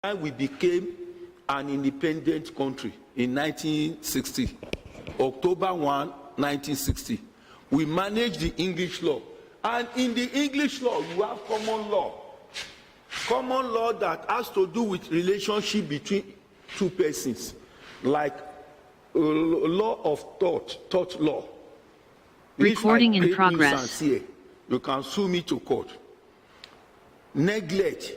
time we became an independent country in 1960, October 1, 1960, we managed the English law. And in the English law, you have common law. Common law that has to do with relationship between two persons, like law of tort law. Recording in progress. Here, you can sue me to court. Neglect,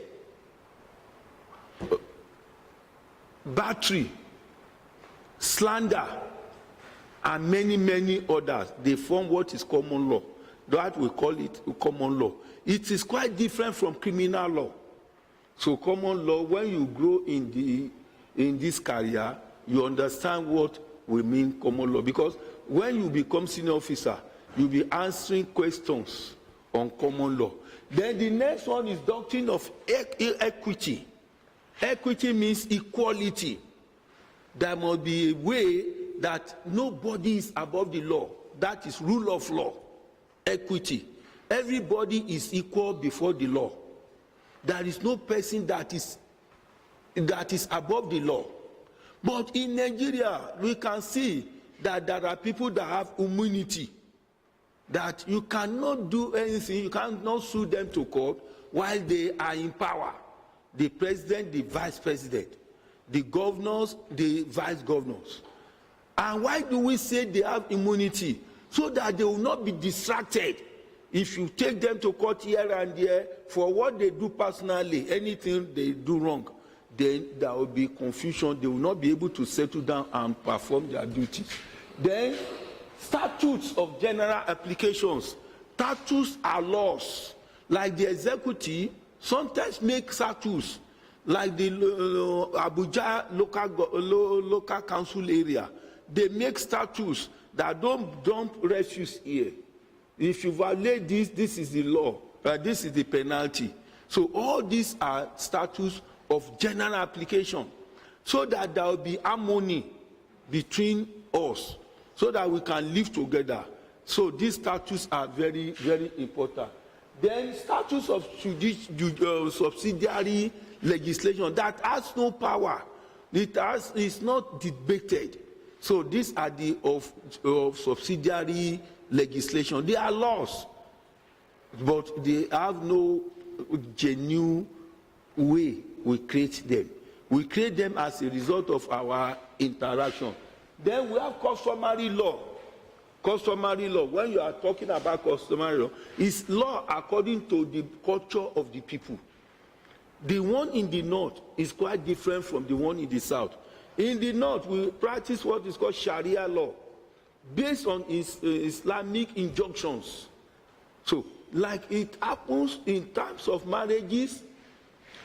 battery, slander, and many others, they form what is common law. That we call it common law. It is quite different from criminal law. So common law, when you grow in this career, you understand what we mean common law. Because when you become senior officer, you'll be answering questions on common law. Then the next one is doctrine of equity. Equity means equality. There must be a way that nobody is above the law. That is rule of law. Equity. Everybody is equal before the law. There is no person that is above the law. But in Nigeria, we can see that there are people that have immunity, that you cannot do anything, you cannot sue them to court while they are in power. The president, the vice president, the governors, the vice governors. And why do we say they have immunity? So that they will not be distracted. If you take them to court here and there for what they do personally, anything they do wrong, then there will be confusion. They will not be able to settle down and perform their duties. Then, statutes of general applications. Statutes are laws. Like the executive sometimes make statutes, like the Abuja local council area. They make statutes that don't dump refuse here. If you violate this, this is the law. This is the penalty. So all these are statutes of general application, so that there will be harmony between us, so that we can live together. So these statutes are very important. Then statutes of subsidiary legislation that has no power. It's not debated. So these are the of subsidiary legislation. They are laws, but they have no genuine way we create them. We create them as a result of our interaction. Then we have customary law. Customary law, when you are talking about customary law, is law according to the culture of the people. The one in the north is quite different from the one in the south. In the north, we practice what is called Sharia law, based on Islamic injunctions. So, like it happens in terms of marriages,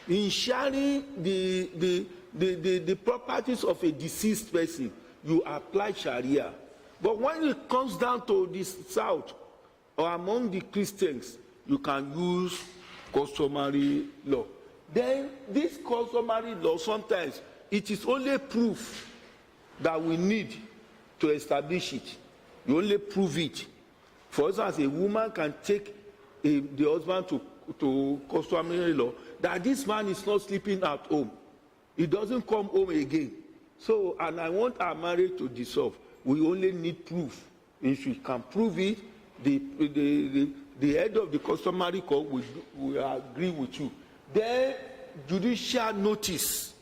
in sharing the properties of a deceased person, you apply Sharia. But when it comes down to the south, or among the Christians, you can use customary law. Then, this customary law, sometimes, it is only proof that we need to establish it. You only prove it. For instance, a woman can take the husband to customary law that this man is not sleeping at home. He doesn't come home again. So, and I want our marriage to dissolve. We only need proof. If we can prove it, the head of the customary court will agree with you. Then, judicial notice.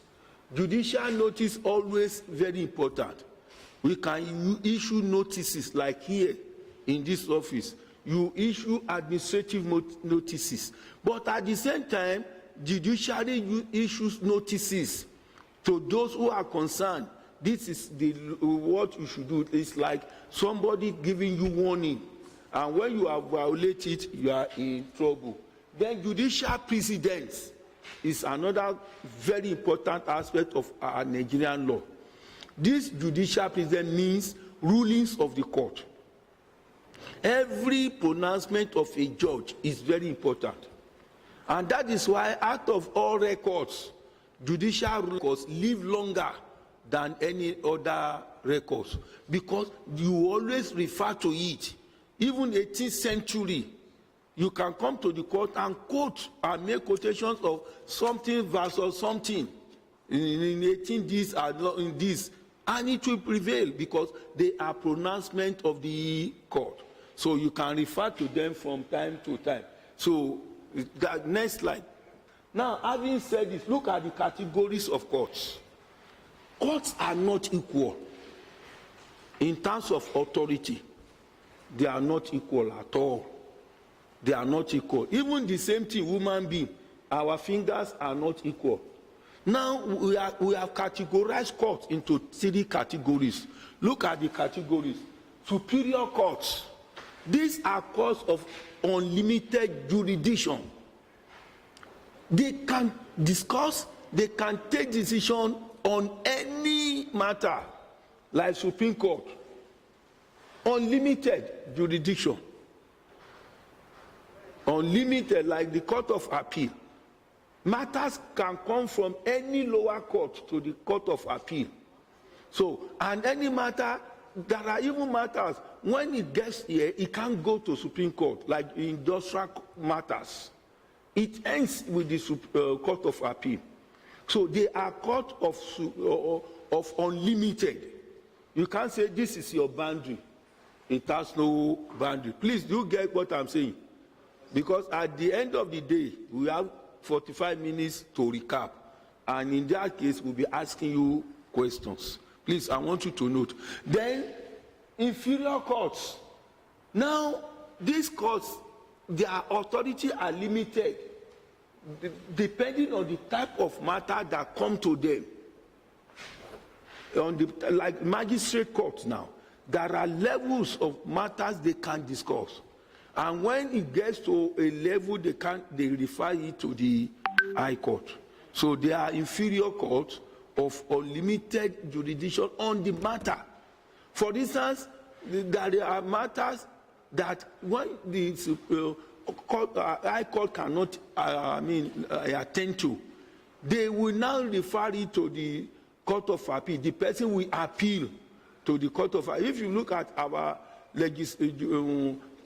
Judicial notice always very important. We can issue notices like here in this office. You issue administrative notices. But at the same time, judiciary issues notices to those who are concerned. This is what you should do. It's like somebody giving you warning. And when you have violated it, you are in trouble. Then judicial precedents is another very important aspect of our Nigerian law. This judicial precedent means rulings of the court. Every pronouncement of a judge is very important. And that is why out of all records, judicial records live longer than any other records, because you always refer to it. Even 18th century, you can come to the court and quote and make quotations of something versus something. in 18 this and in this, and it will prevail because they are pronouncement of the court. So you can refer to them from time to time. So that next slide. Now, having said this, look at the categories of courts. Courts are not equal in terms of authority. They are not equal at all. They are not equal. Even the same thing, human being, our fingers are not equal. Now we have categorized courts into 3 categories. Look at the categories. Superior courts. These are courts of unlimited jurisdiction. They can discuss, they can take decision on any matter, like Supreme Court. Unlimited jurisdiction. Unlimited, like the Court of Appeal. Matters can come from any lower court to the Court of Appeal. So, and any matter, there are even matters, when it gets here, it can't go to Supreme Court, like industrial matters. It ends with the Court of Appeal. So they are court of unlimited. You can't say this is your boundary. It has no boundary. Please do get what I'm saying. Because at the end of the day, we have 45 minutes to recap. And in that case, we'll be asking you questions. Please, I want you to note. Then, inferior courts. Now, these courts, their authority are limited depending on the type of matter that come to them. Like magistrate courts now, there are levels of matters they can discuss. And when it gets to a level, they refer it to the High Court. So they are inferior courts of unlimited jurisdiction on the matter. For instance, there are matters that when the High Court cannot attend to, they will now refer it to the Court of Appeal. The person will appeal to the Court of Appeal. If you look at our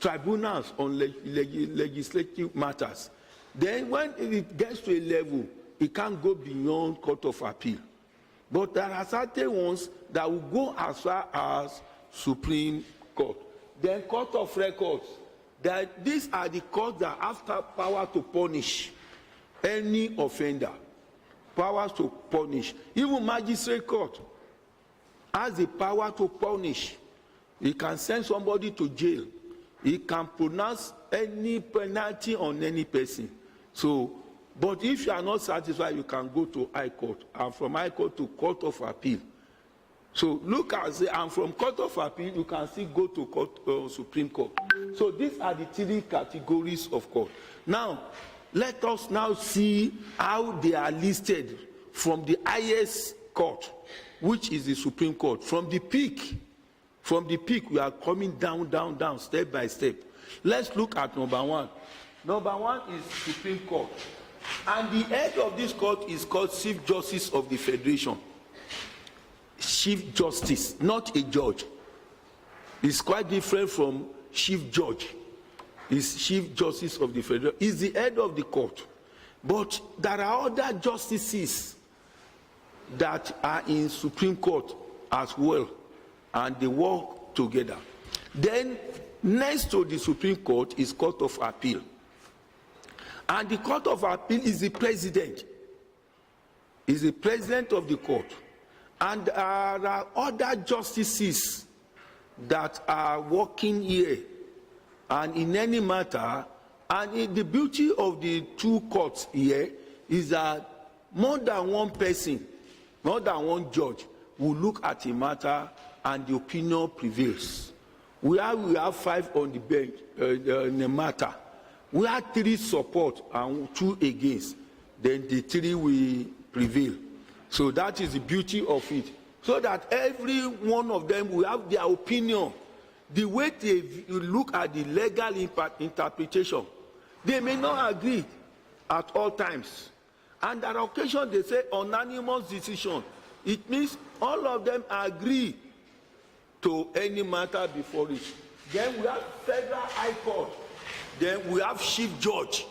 tribunals on legislative matters, then when it gets to a level, it can't go beyond Court of Appeal. But there are certain ones that will go as far as Supreme Court. Then Court of Records. That these are the courts that have power to punish any offender. Powers to punish. Even magistrate court has the power to punish. He can send somebody to jail. He can pronounce any penalty on any person. So, but if you are not satisfied, you can go to High Court, and from High Court to Court of Appeal. So look at it, and from Court of Appeal, you can still go to Supreme Court. So these are the 3 categories of court. Now, let us now see how they are listed from the highest court, which is the Supreme Court. From the peak, we are coming down, down, down, step by step. Let's look at number 1. Number 1 is Supreme Court. And the head of this court is called Chief Justice of the Federation. Chief Justice, not a judge. It's quite different from Chief Judge. It's Chief Justice of the Federation. He's the head of the court. But there are other justices that are in Supreme Court as well, and they work together. Then, next to the Supreme Court is Court of Appeal. And the Court of Appeal is the president. Is the president of the court. And there are other justices that are working here and in any matter. And the beauty of the 2 courts here is that more than one person, more than one judge will look at a matter and the opinion prevails. We have 5 on the bench in the matter. We have 3 support and 2 against. Then the 3 will prevail. So that is the beauty of it. So that every one of them will have their opinion. The way they look at the legal interpretation, they may not agree at all times. And on occasion they say unanimous decision. It means all of them agree to any matter before it. Then we have Federal High Court. Then we have Chief Judge.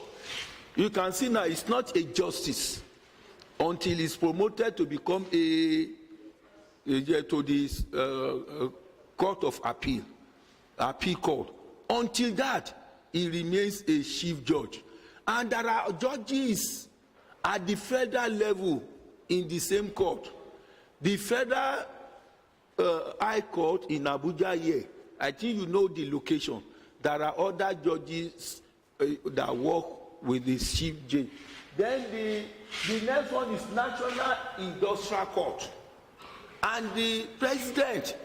You can see now it's not a justice. until it's promoted to become to this court of appeal court. Until that, he remains a chief judge. And there are judges at the federal level in the same court. The federal high court in Abuja here, I think you know the location. There are other judges that work with the chief judge. Then the next one is National Industrial Court. And the president,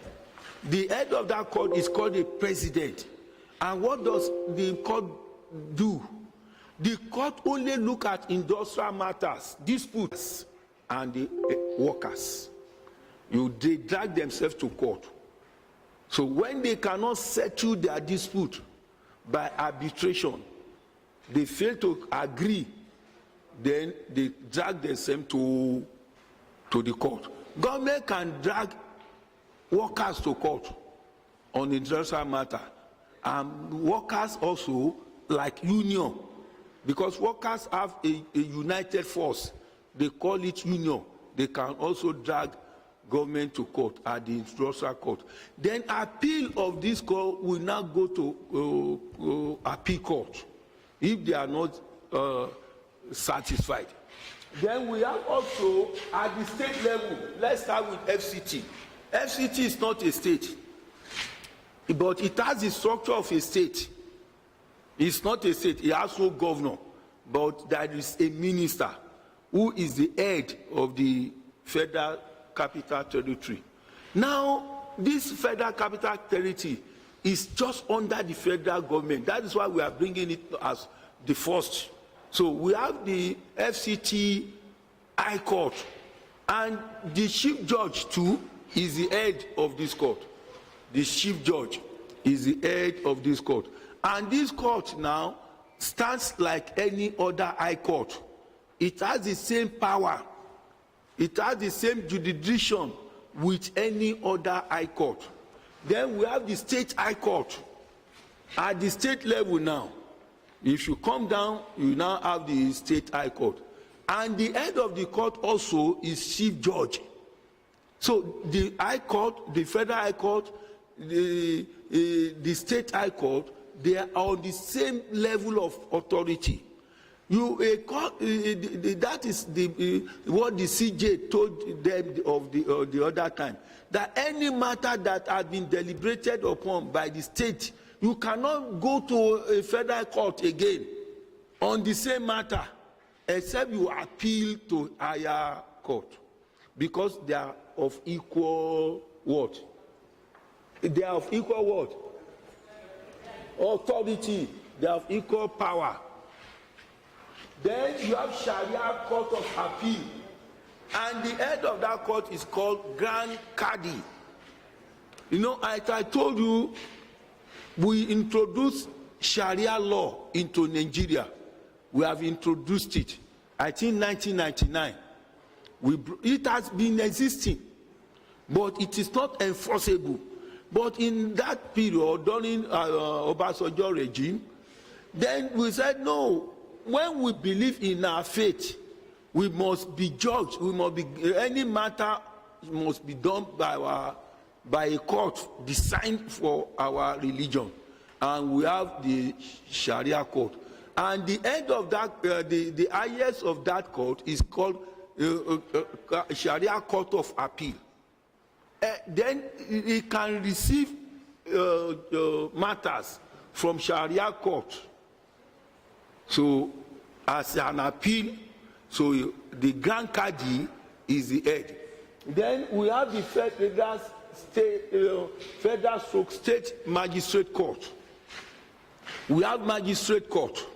the head of that court is called the president. And what does the court do? The court only look at industrial matters, disputes, and the workers. They drag themselves to court. So when they cannot settle their dispute by arbitration, they fail to agree, then they drag themselves to the court. Government can drag workers to court on industrial matter, and workers also like union, because workers have a united force. They call it union. They can also drag government to court at the industrial court. Then appeal of this court will now go to appeal court if they are not satisfied. Then we have also at the state level, let's start with FCT. FCT is not a state, but it has the structure of a state. It's not a state, it has no governor, but there is a minister who is the head of the Federal Capital Territory. Now, this Federal Capital Territory is just under the federal government. That is why we are bringing it as the first. So we have the FCT High Court, and the chief judge too is the head of this court. The chief judge is the head of this court. And this court now stands like any other high court. It has the same power. It has the same jurisdiction with any other high court. Then we have the state high court. At the state level now, if you come down, you now have the state high court. And the head of the court also is chief judge. So the high court, the federal high court, the state high court, they are on the same level of authority. That is what the CJ told them of the other time, that any matter that has been deliberated upon by the state, you cannot go to a federal court again on the same matter, except you appeal to higher court, because they are of equal what? They are of equal what? Authority. They have equal power. Then you have Sharia Court of Appeal, and the head of that court is called Grand Qadi. You know, I told you, we introduced Sharia law into Nigeria. We have introduced it, I think 1999. It has been existing, but it is not enforceable. But in that period, during Obasanjo regime, then we said, no, when we believe in our faith, we must be judged. We must be, any matter must be done by a court designed for our religion. And we have the Sharia court. And the head of that, the highest of that court is called Sharia Court of Appeal. Then it can receive matters from Sharia court. So, as an appeal, so the Grand Qadi is the head. Then we have the federal state magistrate court. We have magistrate court.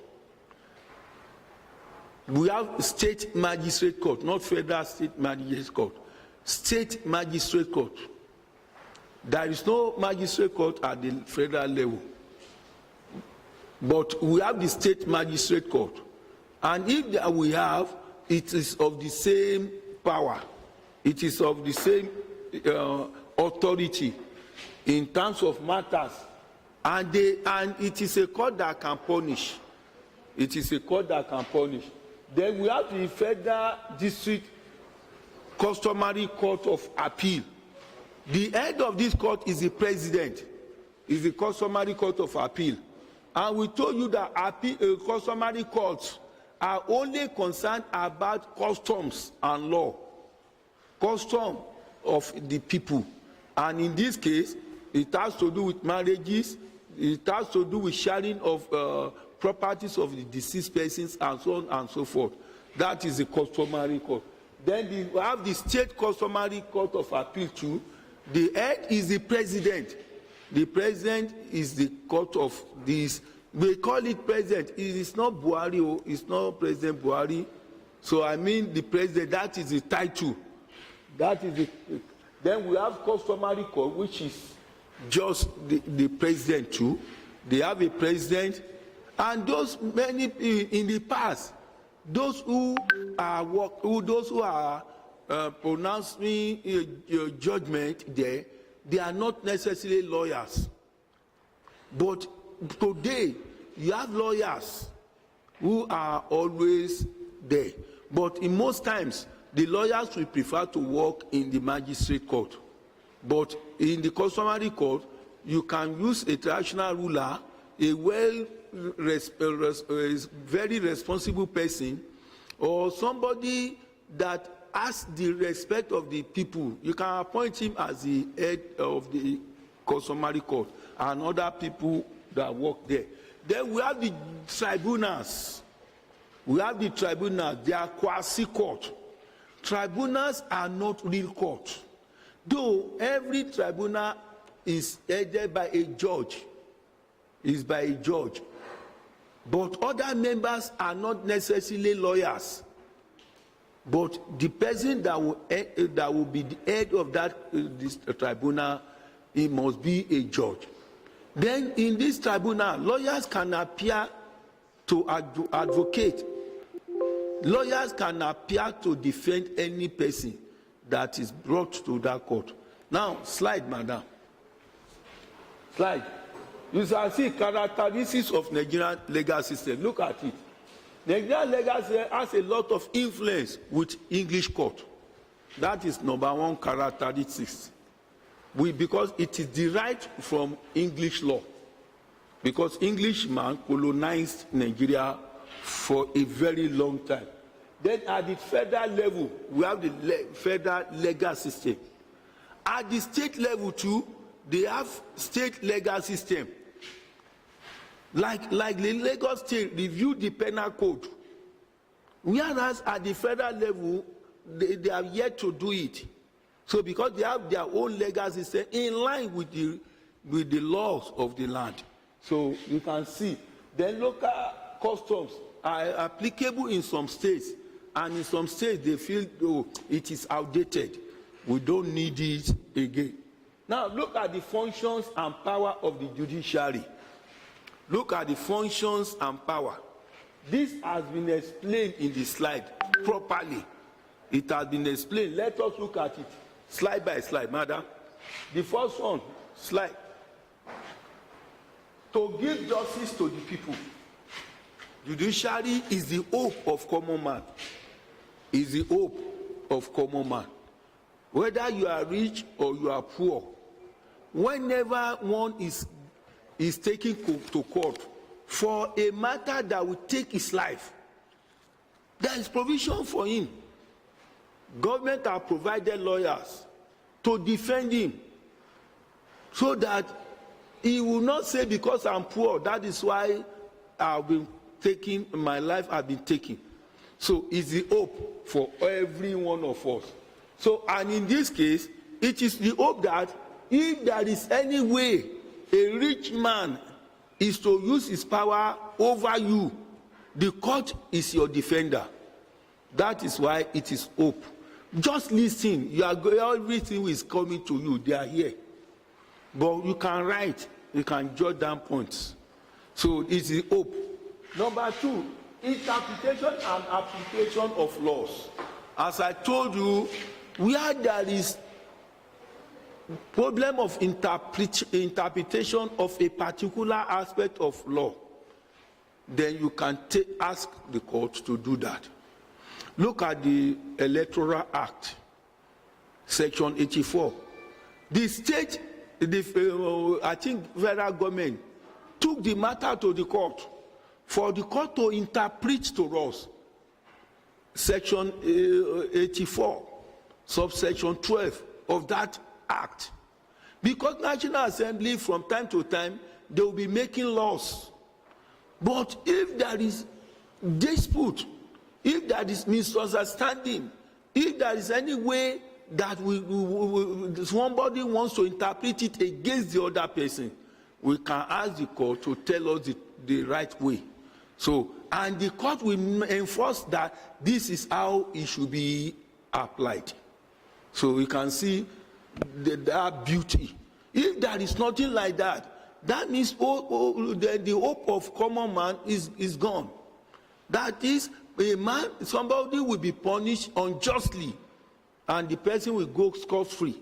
We have state magistrate court, not federal state magistrate court. State magistrate court. There is no magistrate court at the federal level, but we have the state magistrate court, and if we have, it is of the same power, it is of the same authority in terms of matters, and it is a court that can punish. It is a court that can punish. Then we have the Federal District Customary Court of Appeal. The head of this court is the president, is the Customary Court of Appeal. And we told you that customary courts are only concerned about customs and law, custom of the people. And in this case, it has to do with marriages, it has to do with sharing of properties of the deceased persons, and so on and so forth. That is the customary court. Then we have the State Customary Court of Appeal too. The head is the president. The president is the court of this. We call it president. It is not Buhari. It's not President Buhari. So I mean the president. That is the title. That is the. Then we have customary court, which is just the president too. They have a president, and those many in the past, those who are pronouncing judgment there, they are not necessarily lawyers. But today, you have lawyers who are always there. But in most times, the lawyers will prefer to work in the magistrate court. But in the customary court, you can use a traditional ruler, a very responsible person, or somebody that has the respect of the people. You can appoint him as the head of the customary court and other people that work there. Then we have the tribunals. We have the tribunals. They are quasi-court. Tribunals are not real court. Though every tribunal is headed by a judge, but other members are not necessarily lawyers. But the person that will be the head of this tribunal, he must be a judge. Then in this tribunal, lawyers can appear to advocate. Lawyers can appear to defend any person that is brought to that court. Now, slide, madam. Slide. You shall see characteristics of Nigerian legal system. Look at it. Nigerian legal system has a lot of influence with English court. That is number one characteristic. Because it is derived from English law. Because Englishmen colonized Nigeria for a very long time. Then at the federal level, we have the federal legal system. At the state level too, they have state legal system. Like the Lagos State reviewed the penal code. Whereas at the federal level, they have yet to do it. So because they have their own legal system in line with the laws of the land. So you can see the local customs are applicable in some states, and in some states they feel, oh, it is outdated. We don't need it again. Now look at the functions and power of the judiciary. Look at the functions and power. This has been explained in the slide properly. It has been explained. Let us look at it slide by slide, madam. The first one, slide. To give justice to the people. Judiciary is the hope of common man. Is the hope of common man. Whether you are rich or you are poor, whenever one is taken to court for a matter that will take his life, there is provision for him. Government have provided lawyers to defend him, so that he will not say, because I'm poor, that is why I've been taking, my life has been taken. So it's the hope for every one of us. So, and in this case, it is the hope that if there is any way a rich man is to use his power over you, the court is your defender. That is why it is hope. Just listen. You are everything is coming to you. They are here. But you can write. You can jot down points. So it's the hope. Number two, interpretation and application of laws. As I told you, where there is problem of interpretation of a particular aspect of law, then you can ask the court to do that. Look at the Electoral Act, Section 84. The state, I think federal government, took the matter to the court for the court to interpret to us Section 84, subsection 12 of that act. Because National Assembly, from time to time, they will be making laws. But if there is dispute, if there is misunderstanding, if there is any way that somebody wants to interpret it against the other person, we can ask the court to tell us the right way. So, and the court will enforce that this is how it should be applied. So we can see that beauty. If there is nothing like that, that means the hope of common man is gone. That is, a man, somebody will be punished unjustly, and the person will go scot-free.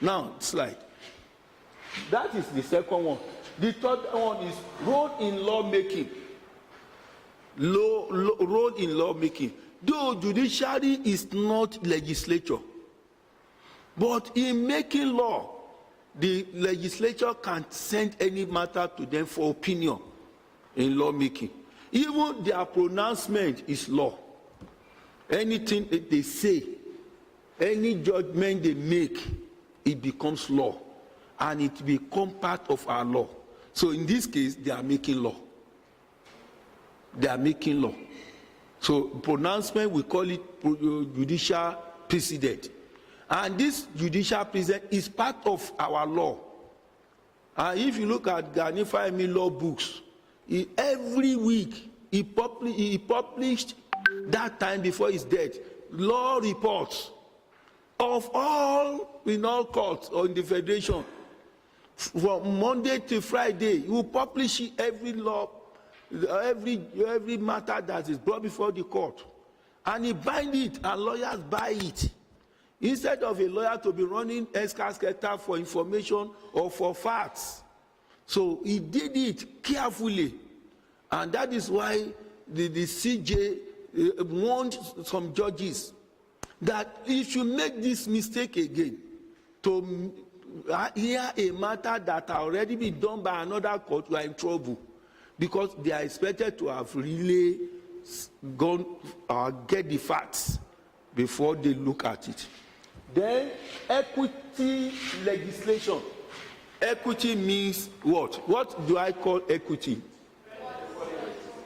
Now, slide. That is the second one. The third one is role in lawmaking. Role in lawmaking. Though judiciary is not legislature, but in making law, the legislature can send any matter to them for opinion in lawmaking. Even their pronouncement is law. Anything that they say, any judgment they make, it becomes law, and it becomes part of our law. So in this case, they are making law. They are making law. So pronouncement, we call it judicial precedent. And this judicial precedent is part of our law. And if you look at Gani Fahimi law books, every week he published that time before his death law reports of all in all courts or in the federation. From Monday to Friday, he will publish every law, every matter that is brought before the court, and he bind it, and lawyers buy it. Instead of a lawyer to be running escascator for information or for facts. So he did it carefully. And that is why the CJ warned some judges that if you make this mistake again, to hear a matter that has already been done by another court, you are in trouble. Because they are expected to have really gone get the facts before they look at it. Then equity legislation. Equity means what? What do I call equity?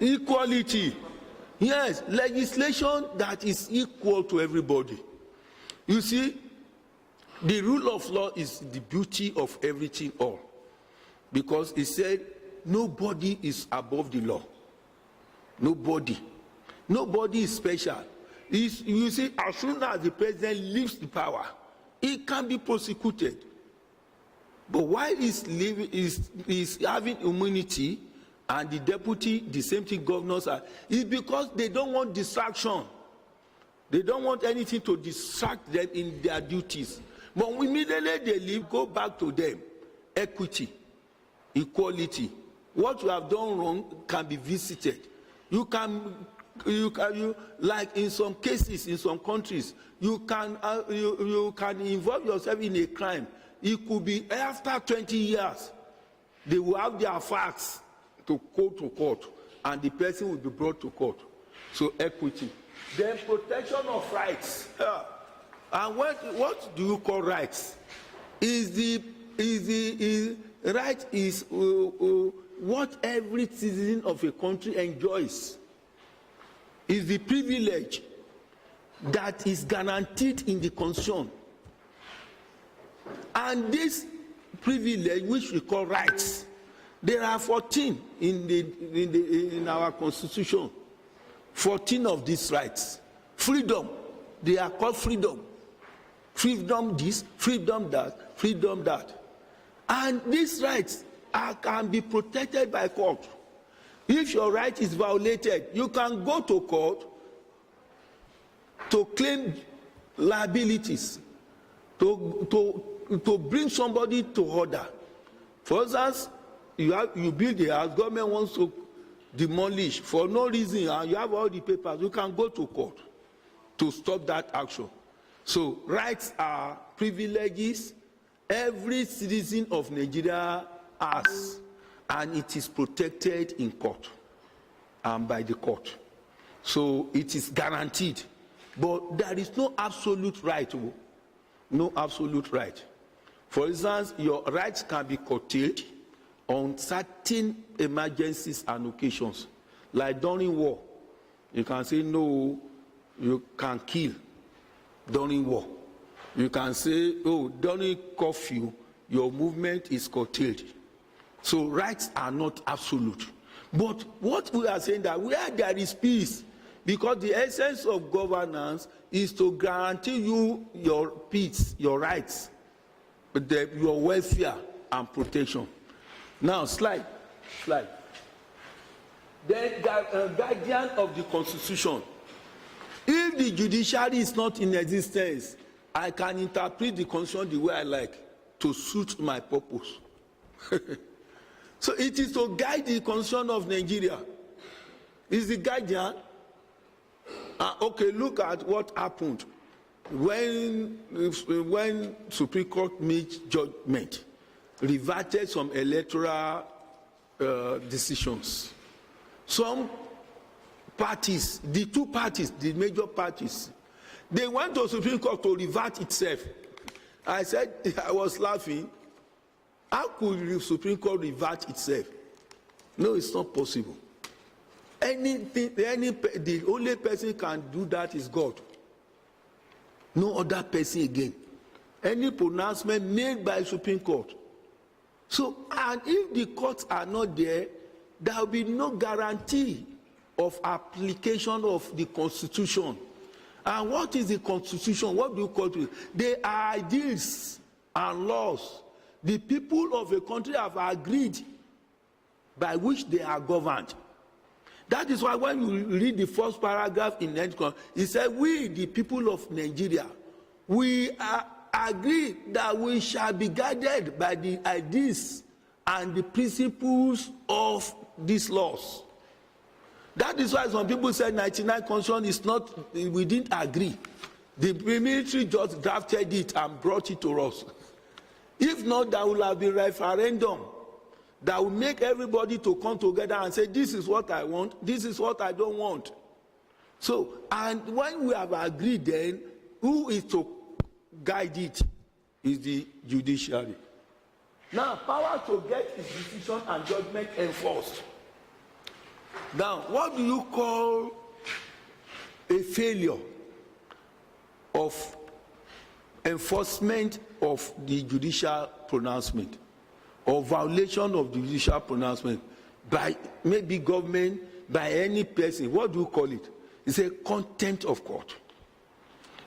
Equality. Yes, legislation that is equal to everybody. You see, the rule of law is the beauty of everything all. Because it said nobody is above the law. Nobody. Nobody is special. You see, as soon as the president leaves the power, he can be prosecuted. But while he's having immunity, and the deputy, the same thing governors are, is because they don't want distraction. They don't want anything to distract them in their duties. But immediately they leave, go back to them. Equity, equality. What you have done wrong can be visited. You like in some cases, in some countries, you can involve yourself in a crime. It could be after 20 years, they will have their facts to go to court, and the person will be brought to court. So equity. Then protection of rights. And what do you call rights? Right is what every citizen of a country enjoys. Is the privilege that is guaranteed in the Constitution. And this privilege, which we call rights, there are 14 in our Constitution. 14 of these rights. Freedom, they are called freedom. Freedom this, freedom that, freedom that. And these rights can be protected by court. If your right is violated, you can go to court to claim liabilities, to bring somebody to order. For instance, you build a house, government wants to demolish for no reason, and you have all the papers, you can go to court. to stop that action. So rights are privileges every citizen of Nigeria has, and it is protected in court and by the court. So it is guaranteed. But there is no absolute right. No absolute right. For instance, your rights can be curtailed on certain emergencies and occasions. Like during war, you can say no, you can kill during war. You can say, oh, during curfew, your movement is curtailed. So rights are not absolute. But what we are saying that where there is peace, because the essence of governance is to guarantee you your peace, your rights, your welfare and protection. Now, slide. The guardian of the Constitution. If the judiciary is not in existence, I can interpret the Constitution the way I like to suit my purpose. So it is to guide the Constitution of Nigeria. Is the guardian. Okay, look at what happened when Supreme Court made judgment, reverted some electoral decisions. Some parties, the two parties, the major parties, they went to Supreme Court to revert itself. I said, I was laughing. How could the Supreme Court revert itself? No, it's not possible. The only person can do that is God. No other person again. Any pronouncement made by Supreme Court. So, and if the courts are not there, there will be no guarantee of application of the Constitution. And what is the Constitution? What do you call it? They are ideals and laws the people of a country have agreed by which they are governed. That is why when you read the first paragraph in Induction, it said, we, the people of Nigeria, we agree that we shall be guided by the ideas and the principles of these laws. That is why some people said 99 Constitution is not, we didn't agree. The military just drafted it and brought it to us. If not, there will have been referendum that will make everybody to come together and say, this is what I want, this is what I don't want. So, and when we have agreed, then who is to guide it is the judiciary. Now, power to get its decision and judgment enforced. Now, what do you call a failure of enforcement of the judicial pronouncement or violation of the judicial pronouncement by maybe government, by any person? What do you call it? It's a contempt of court.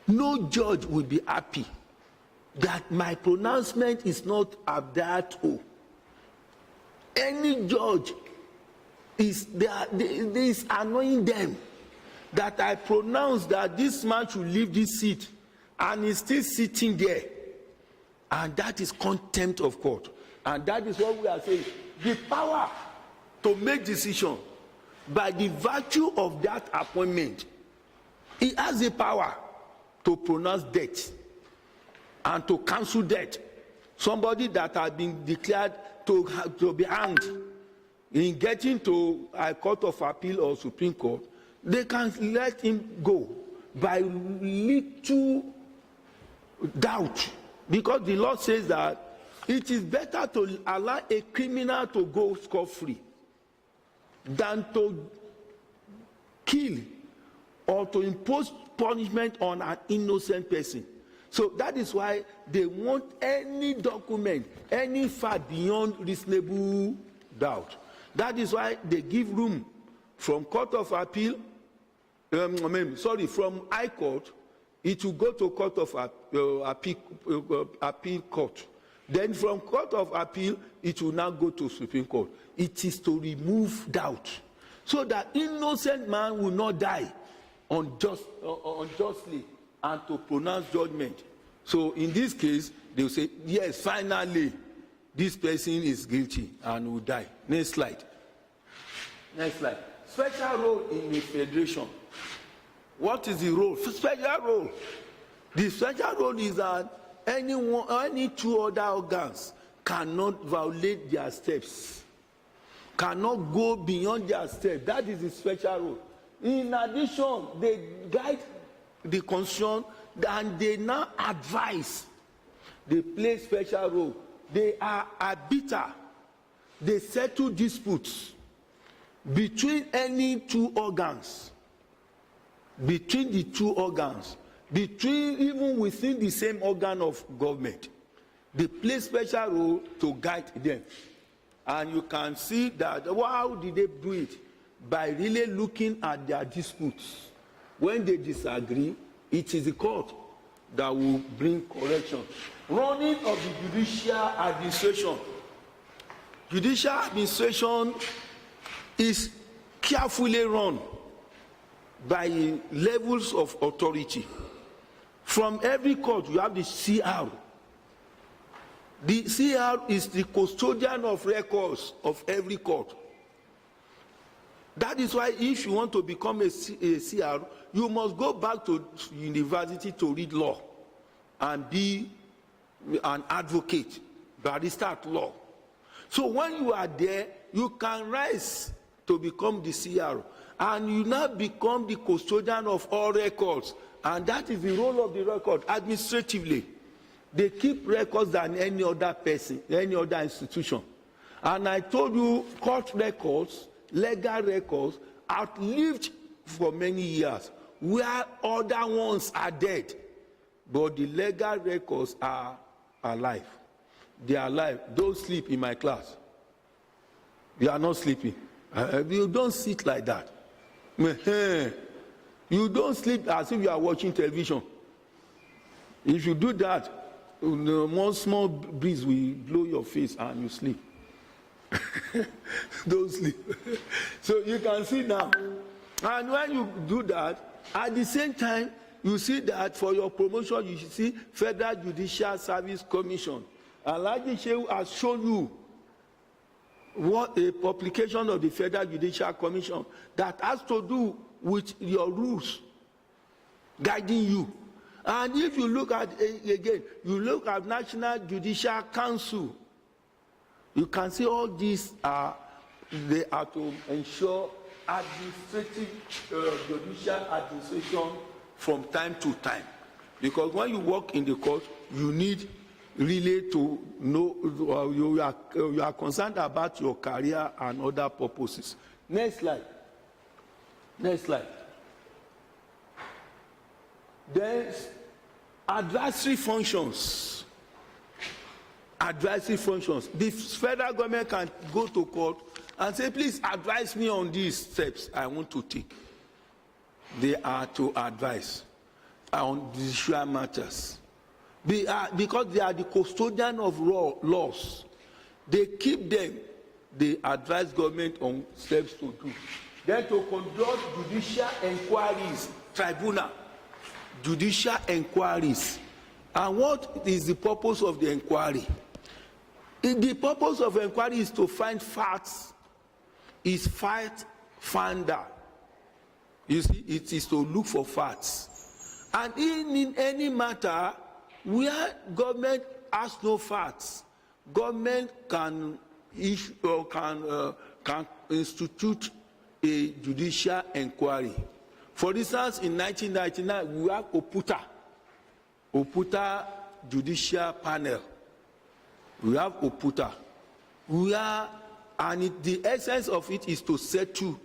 No judge will be happy that my pronouncement is not adhered to. Any judge is annoying them that I pronounce that this man should leave this seat and he's still sitting there. And that is contempt of court. And that is what we are saying. The power to make decision by the virtue of that appointment, he has the power to pronounce death and to cancel death. Somebody that has been declared to be hanged, in getting to a court of appeal or Supreme Court, they can let him go by little doubt, because the law says that it is better to allow a criminal to go scot-free than to kill or to impose punishment on an innocent person. So that is why they want any document, any fact beyond reasonable doubt. That is why they give room from Court of Appeal, from High Court, it will go to Court of Appeal Court. Then from Court of Appeal, it will now go to Supreme Court. It is to remove doubt, so that innocent man will not die unjustly and to pronounce judgment. So in this case, they will say, yes, finally, this person is guilty and will die. Next slide. Next slide. Special role in the federation. What is the role? Special role. The special role is that any two other organs cannot violate their steps, cannot go beyond their steps. That is the special role. In addition, they guide the constitution and they now advise. They play special role. They are arbiter. They settle disputes between any two organs, between the two organs, between even within the same organ of government. They play special role to guide them. And you can see that, how did they do it? By really looking at their disputes. When they disagree, it is the court that will bring correction. Running of the judicial administration. Judicial administration is carefully run by levels of authority. From every court, you have the CR. The CR is the custodian of records of every court. That is why if you want to become a CR, you must go back to university to read law and be an advocate, barrister at law. So when you are there, you can rise to become the CR, and you now become the custodian of all records, and that is the role of the record administratively. They keep records than any other person, any other institution. And I told you, court records, legal records, outlived for many years, where other ones are dead, but the legal records are alive. They are alive. Don't sleep in my class. You are not sleeping. You don't sit like that. You don't sleep as if you are watching television. If you do that, one small breeze will blow your face and you sleep. Don't sleep. So you can see now. And when you do that, at the same time, you see that for your promotion, you should see Federal Judicial Service Commission. Alhaji Shehu has shown you what a publication of the Federal Judicial Commission that has to do with your rules guiding you. And if you look at, again, you look at National Judicial Council, you can see all these they are to ensure administrative, judicial administration from time to time. Because when you work in the court, you need really to know, you are concerned about your career and other purposes. Next slide. Next slide. There's advisory functions. Advisory functions. The federal government can go to court and say, please advise me on these steps I want to take. They are to advise on judicial matters. Because they are the custodian of laws. They keep them. They advise government on steps to do. Then to conduct judicial inquiries, tribunal, judicial inquiries. And what is the purpose of the inquiry? The purpose of inquiry is to find facts. Is fact finder. You see, it is to look for facts. And in any matter where government has no facts, government can issue or can institute a judicial inquiry. For instance, in 1999, we have Oputa Judicial Panel. We have Oputa. The essence of it is to settle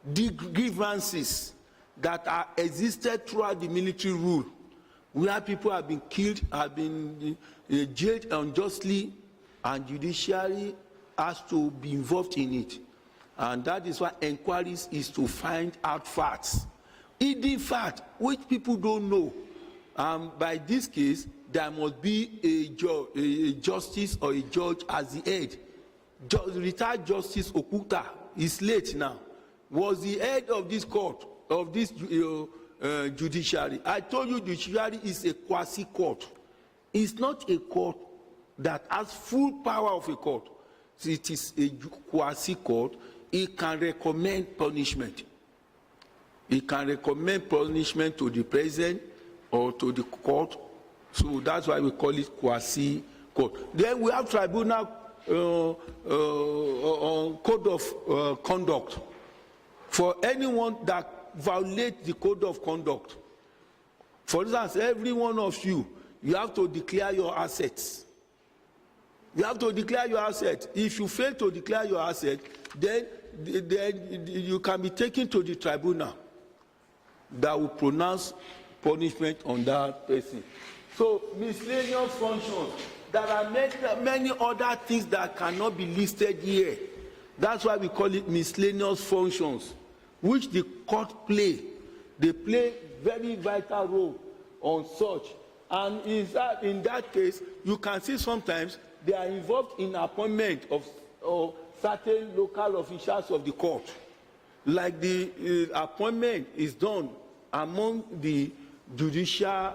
the grievances that are existed throughout the military rule, where people have been killed, have been jailed unjustly, and judiciary has to be involved in it. And that is why inquiries is to find out facts. Hidden fact, which people don't know. By this case, there must be a justice or a judge as the head. Retired Justice Okuta is late now. Was the head of this court, of this judiciary. I told you the judiciary is a quasi-court. It's not a court that has full power of a court. So it is a quasi-court. It can recommend punishment. He can recommend punishment to the president or to the court. So that's why we call it quasi-court. Then we have tribunal code of conduct. For anyone that violates the code of conduct, for instance, every one of you have to declare your assets. You have to declare your assets. If you fail to declare your assets, then you can be taken to the tribunal that will pronounce punishment on that person. So miscellaneous functions. There are many other things that cannot be listed here. That's why we call it miscellaneous functions, which the court play. They play very vital role on such. And in that case, you can see sometimes they are involved in appointment of certain local officials of the court. Like the appointment is done among the judicial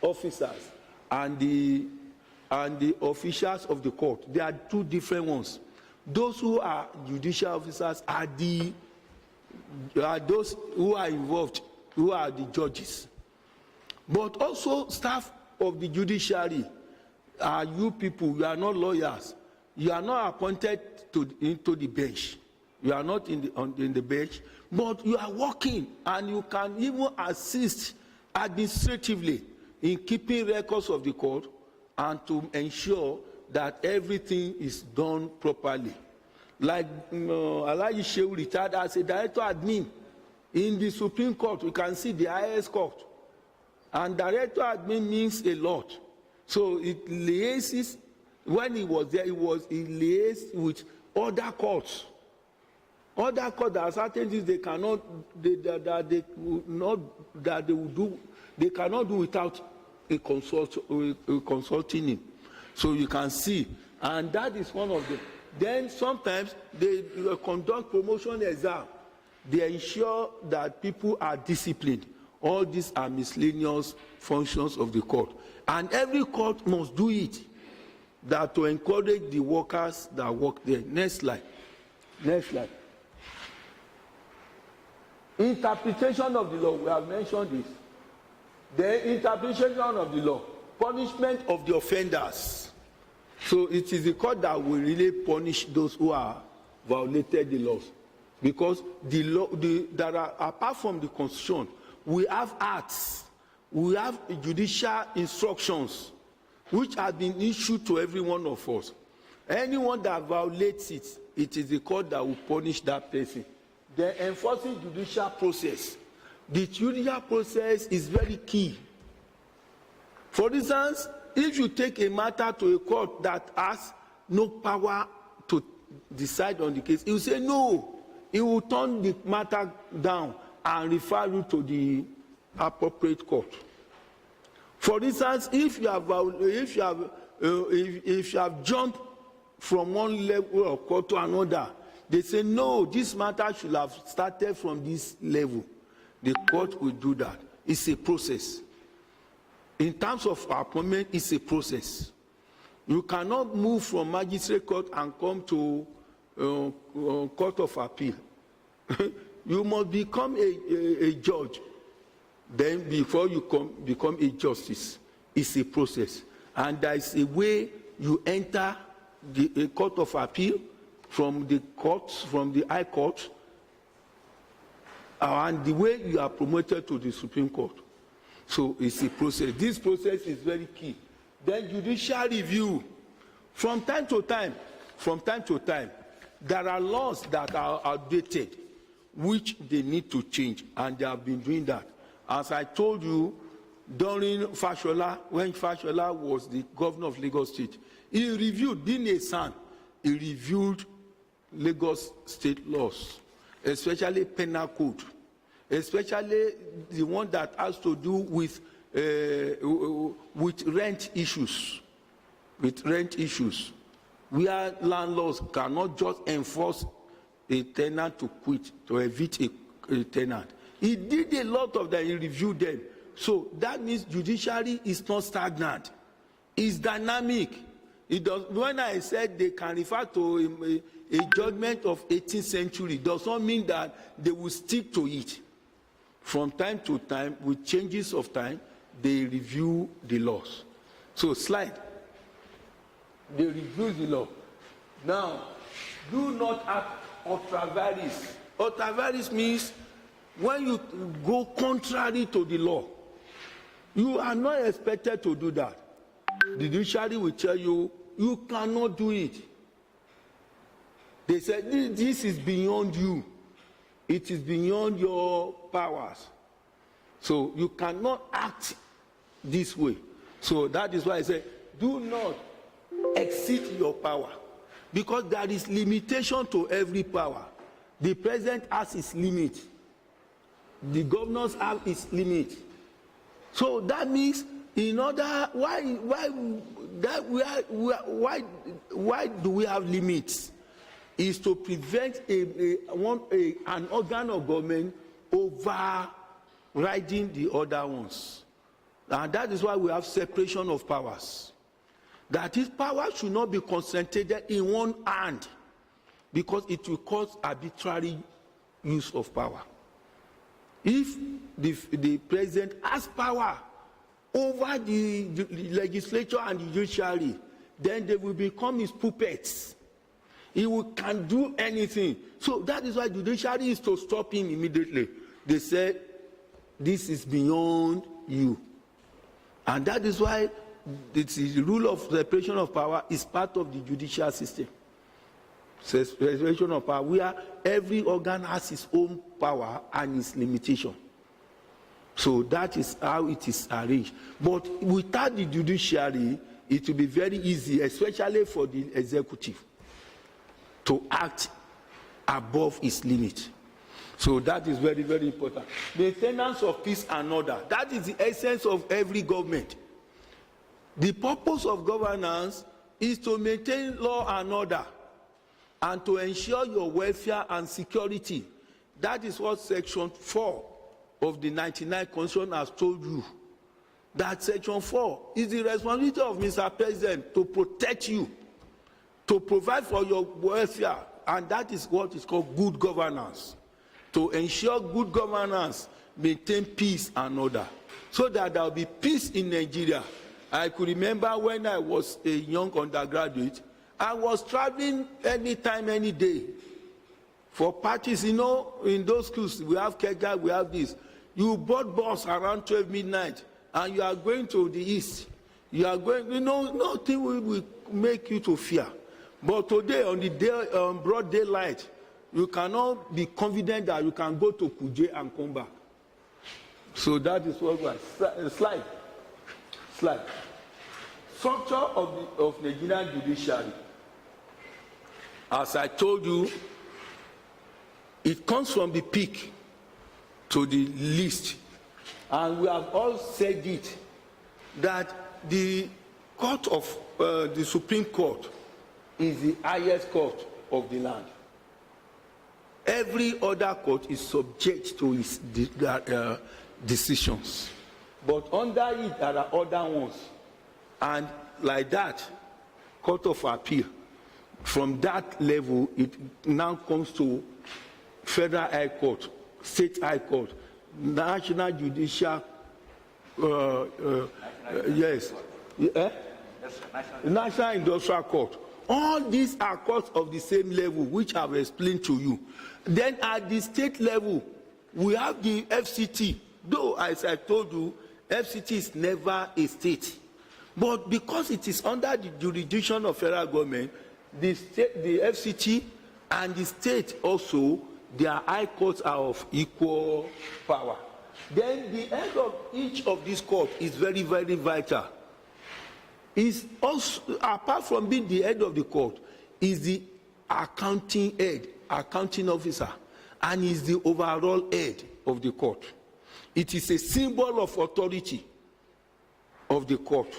officers and the officials of the court. There are two different ones. Those who are judicial officers are those who are involved, who are the judges. But also staff of the judiciary are you people. You are not lawyers. You are not appointed into the bench. You are not in the bench, but you are working, and you can even assist administratively in keeping records of the court and to ensure that everything is done properly. Like Alaji Shehu retired as a director admin in the Supreme Court. We can see the highest court. And director admin means a lot. So it liaises, when he was there, he liaised with other courts. Other courts, there are certain things they cannot, they cannot do without consulting him. So you can see, and that is one of them. Then sometimes they conduct promotion exam. They ensure that people are disciplined. All these are miscellaneous functions of the court. And every court must do it, that to encourage the workers that work there. Next slide. Next slide. Interpretation of the law. We have mentioned this. The interpretation of the law. Punishment of the offenders. So it is the court that will really punish those who are violated the laws. Because the law, there are, apart from the constitution, we have acts, we have judicial instructions, which have been issued to every one of us. Anyone that violates it, it is the court that will punish that person. The enforcing judicial process. The judicial process is very key. For instance, if you take a matter to a court that has no power to decide on the case, he will say no. He will turn the matter down and refer you to the appropriate court. For instance, if you have jumped from one level of court to another, they say no, this matter should have started from this level. The court will do that. It's a process. In terms of appointment, it's a process. You cannot move from magistrate court and come to court of appeal. You must become a judge. Then before you become a justice, it's a process. And there is a way you enter the court of appeal from the courts, from the high court, and the way you are promoted to the Supreme Court. So it's a process. This process is very key. Then judicial review. From time to time, there are laws that are outdated, which they need to change, and they have been doing that. As I told you, during Fashola, when Fashola was the governor of Lagos State, he reviewed, being a son, he reviewed Lagos State laws, especially penal code, especially the one that has to do with rent issues, where landlords cannot just enforce a tenant to quit, to evict a tenant. He did a lot of that, he reviewed them. So that means judiciary is not stagnant. It's dynamic. It does, when I said they can refer to a judgment of 18th century, does not mean that they will stick to it. From time to time, with changes of time, they review the laws. So slide. They review the law. Now, do not act ultra vires. Ultra vires means when you go contrary to the law. You are not expected to do that. The judiciary will tell you, you cannot do it. They said, this is beyond you. It is beyond your powers. So you cannot act this way. So that is why I say, do not exceed your power. Because there is limitation to every power. The president has his limit. The governors have his limit. So that means, in order, why do we have limits? Is to prevent an organ of government overriding the other ones. And that is why we have separation of powers. That is, power should not be concentrated in one hand, because it will cause arbitrary use of power. If the president has power over the legislature and the judiciary, then they will become his puppets. He can do anything. So that is why the judiciary is to stop him immediately. They said, this is beyond you. And that is why the rule of separation of power is part of the judicial system. Separation of power, where every organ has its own power and its limitation. So that is how it is arranged. But without the judiciary, it will be very easy, especially for the executive, to act above its limit. So that is very, very important. Maintenance of peace and order. That is the essence of every government. The purpose of governance is to maintain law and order and to ensure your welfare and security. That is what Section 4 of the 99 Constitution has told you. That Section 4 is the responsibility of Mr. President to protect you, to provide for your welfare, and that is what is called good governance. To ensure good governance, maintain peace and order, so that there will be peace in Nigeria. I could remember when I was a young undergraduate, I was traveling anytime, any day for parties. You know, in those schools, we have Kega, we have this. You board bus around 12 midnight, and you are going to the east. You are going, you know, nothing will make you to fear. But today, on the day, broad daylight, you cannot be confident that you can go to Kuje and come back. So that is what we are. Slide. Structure of Nigerian judiciary. As I told you, it comes from the peak to the least. And we have all said it, that the court of the Supreme Court is the highest court of the land. Every other court is subject to its decisions. But under it, there are other ones. And like that, Court of Appeal, from that level, it now comes to Federal High Court, State High Court, National Judicial, yes, National Industrial Court. All these are courts of the same level, which I've explained to you. Then at the state level, we have the FCT. Though, as I told you, FCT is never a state. But because it is under the jurisdiction of federal government, the FCT and the state also, their high courts are of equal power. Then the head of each of these courts is very, very vital. Is also, apart from being the head of the court, is the accounting head, accounting officer, and is the overall head of the court. It is a symbol of authority of the court.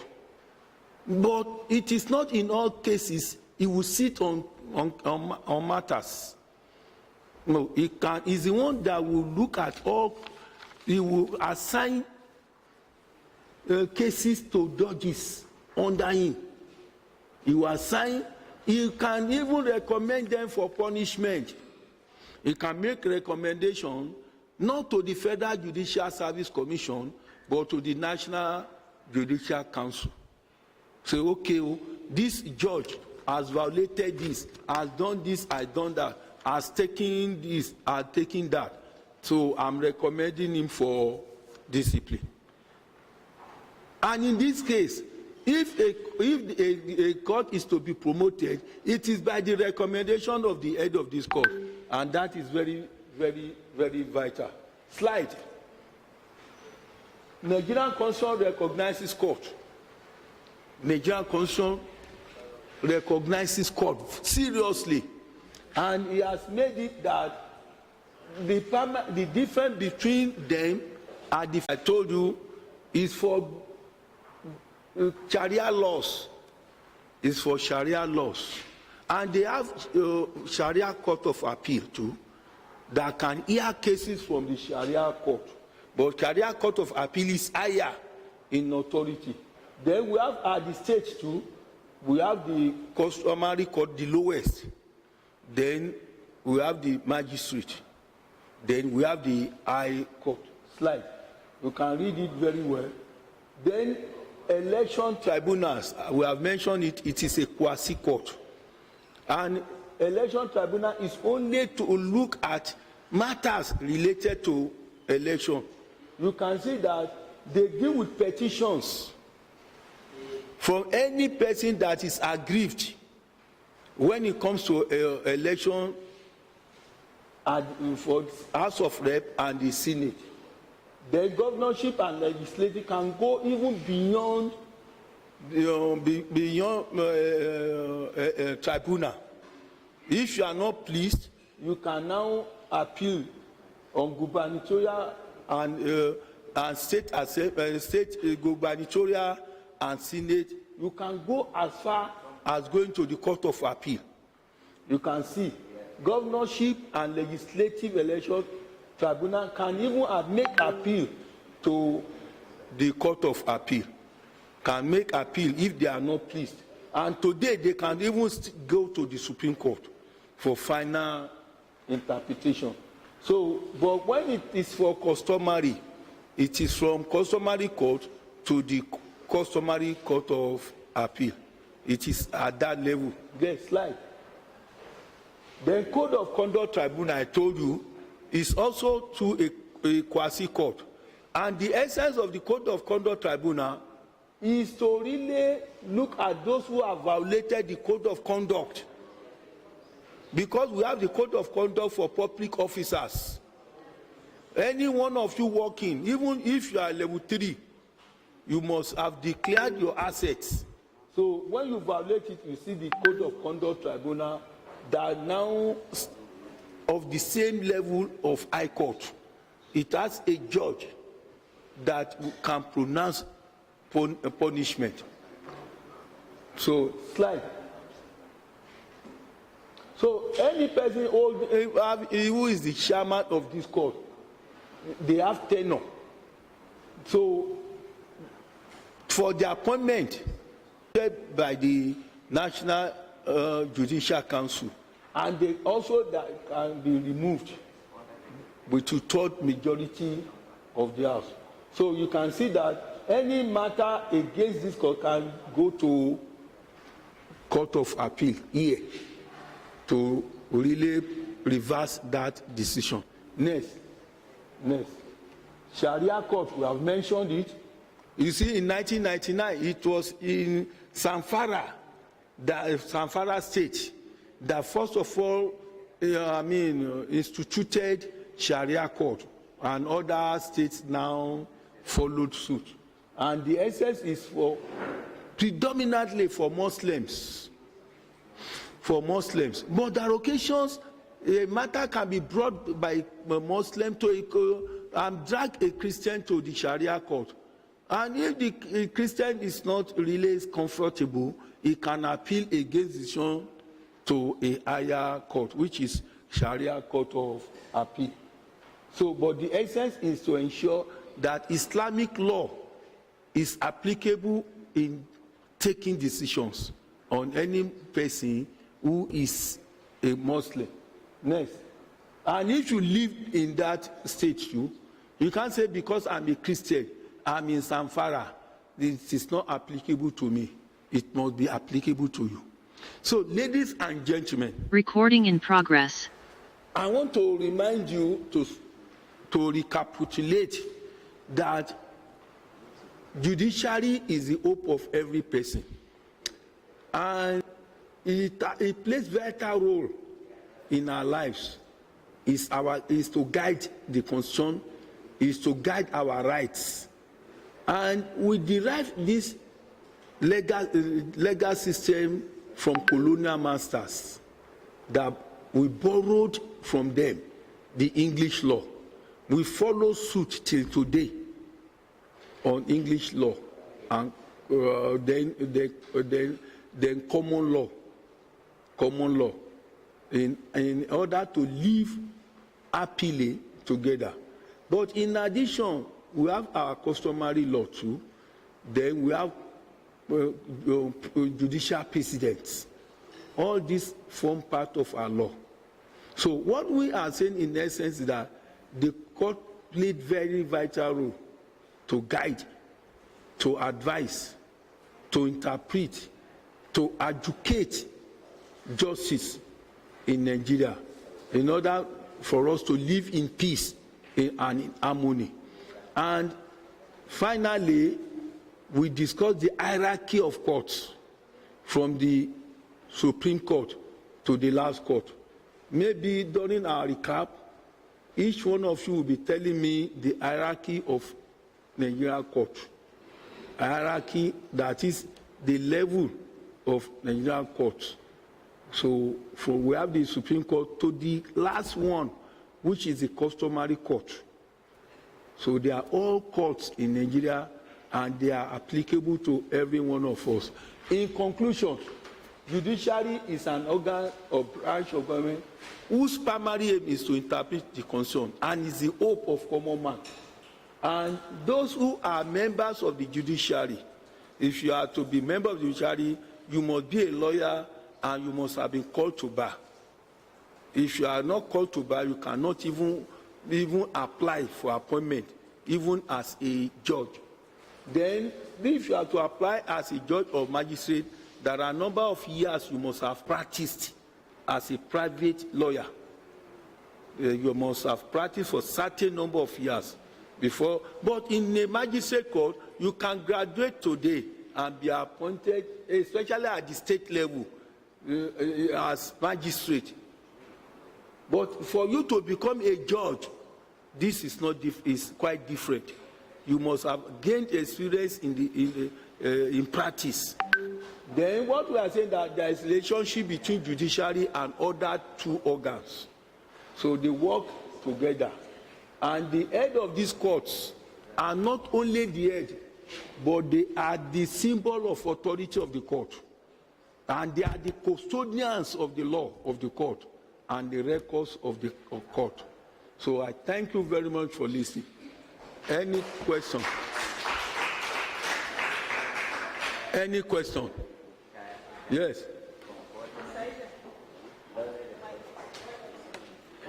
But it is not in all cases he will sit on matters. No, he is the one that will look at all. He will assign cases to judges under him. He will assign. He can even recommend them for punishment. He can make recommendation not to the Federal Judicial Service Commission, but to the National Judicial Council. Say, okay, this judge has violated this, has done this, has done that, has taken this, has taken that. So I'm recommending him for discipline. And in this case, if a court is to be promoted, it is by the recommendation of the head of this court, and that is very, very, very vital. Slide. Nigerian Constitution recognizes court. Nigerian Constitution recognizes court seriously, and he has made it that the difference between them, I told you, is for Sharia laws. Is for Sharia laws, and they have Sharia Court of Appeal too, that can hear cases from the Sharia court. But Sharia Court of Appeal is higher in authority. Then we have at the state too, we have the customary court, the lowest. Then we have the magistrate. Then we have the high court. Slide. You can read it very well. Then election tribunals, we have mentioned it, it is a quasi court. And election tribunal is only to look at matters related to election. You can see that they deal with petitions from any person that is aggrieved when it comes to election for House of Rep and the Senate. The governorship and legislative can go even beyond tribunal. If you are not pleased, you can now appeal on gubernatorial and state gubernatorial and Senate. You can go as far as going to the Court of Appeal. You can see governorship and legislative election tribunal can even make appeal to the Court of Appeal. Can make appeal if they are not pleased. And today they can even go to the Supreme Court for final interpretation. So, but when it is for customary, it is from customary court to the customary Court of Appeal. It is at that level. Get slide. Then Code of Conduct Tribunal, I told you, is also to a quasi court. And the essence of the Code of Conduct Tribunal is to really look at those who have violated the Code of Conduct. Because we have the Code of Conduct for public officers. Any one of you working, even if you are level 3, you must have declared your assets. So when you violate it, you see the Code of Conduct Tribunal that now of the same level of High Court. It has a judge that can pronounce punishment. So slide. So any person who is the chairman of this court, they have tenure. So for the appointment by the National Judicial Council, and they also that can be removed with 2/3 majority of the House. So you can see that any matter against this court can go to Court of Appeal here to really reverse that decision. Next. Sharia court, we have mentioned it. You see, in 1999, it was in Zamfara State that first of all, instituted Sharia court, and other states now followed suit. And the essence is for predominantly for Muslims. But there are occasions a matter can be brought by a Muslim and drag a Christian to the Sharia court. And if the Christian is not really comfortable, he can appeal against decision to a higher court, which is Sharia Court of Appeal. So, but the essence is to ensure that Islamic law is applicable in taking decisions on any person who is a Muslim. Next. And if you live in that state too, you can't say because I'm a Christian, I'm in Zamfara, this is not applicable to me. It must be applicable to you. So, ladies and gentlemen, Recording in progress. I want to remind you to recapitulate that judiciary is the hope of every person. And it plays vital role in our lives. Is to guide the constitution, is to guide our rights. And we derive this legal system from colonial masters that we borrowed from them, the English law. We follow suit till today on English law, and then common law, in order to live happily together. But in addition, we have our customary law too. Then we have judicial precedents. All these form part of our law. So what we are saying in essence is that the court played very vital role to guide, to advise, to interpret, to educate justice in Nigeria in order for us to live in peace and in harmony. And finally, we discussed the hierarchy of courts from the Supreme Court to the last court. Maybe during our recap, each one of you will be telling me the hierarchy of Nigerian court. A hierarchy that is the level of Nigerian courts. So we have the Supreme Court to the last one, which is the customary court. So they are all courts in Nigeria, and they are applicable to every one of us. In conclusion, judiciary is an organ or branch of government whose primary aim is to interpret the constitution and is the hope of common man. And those who are members of the judiciary, if you are to be member of the judiciary, you must be a lawyer and you must have been called to bar. If you are not called to bar, you cannot even apply for appointment, even as a judge. Then, if you are to apply as a judge or magistrate, there are a number of years you must have practiced as a private lawyer. You must have practiced for a certain number of years before. But in a magistrate court, you can graduate today and be appointed, especially at the state level, as magistrate. But for you to become a judge, this is not is quite different. You must have gained experience in practice. Then what we are saying that there is a relationship between judiciary and other two organs. So they work together. And the head of these courts are not only the head, but they are the symbol of authority of the court. And they are the custodians of the law of the court and the records of the court. So I thank you very much for listening. Any question? Any question? Yes.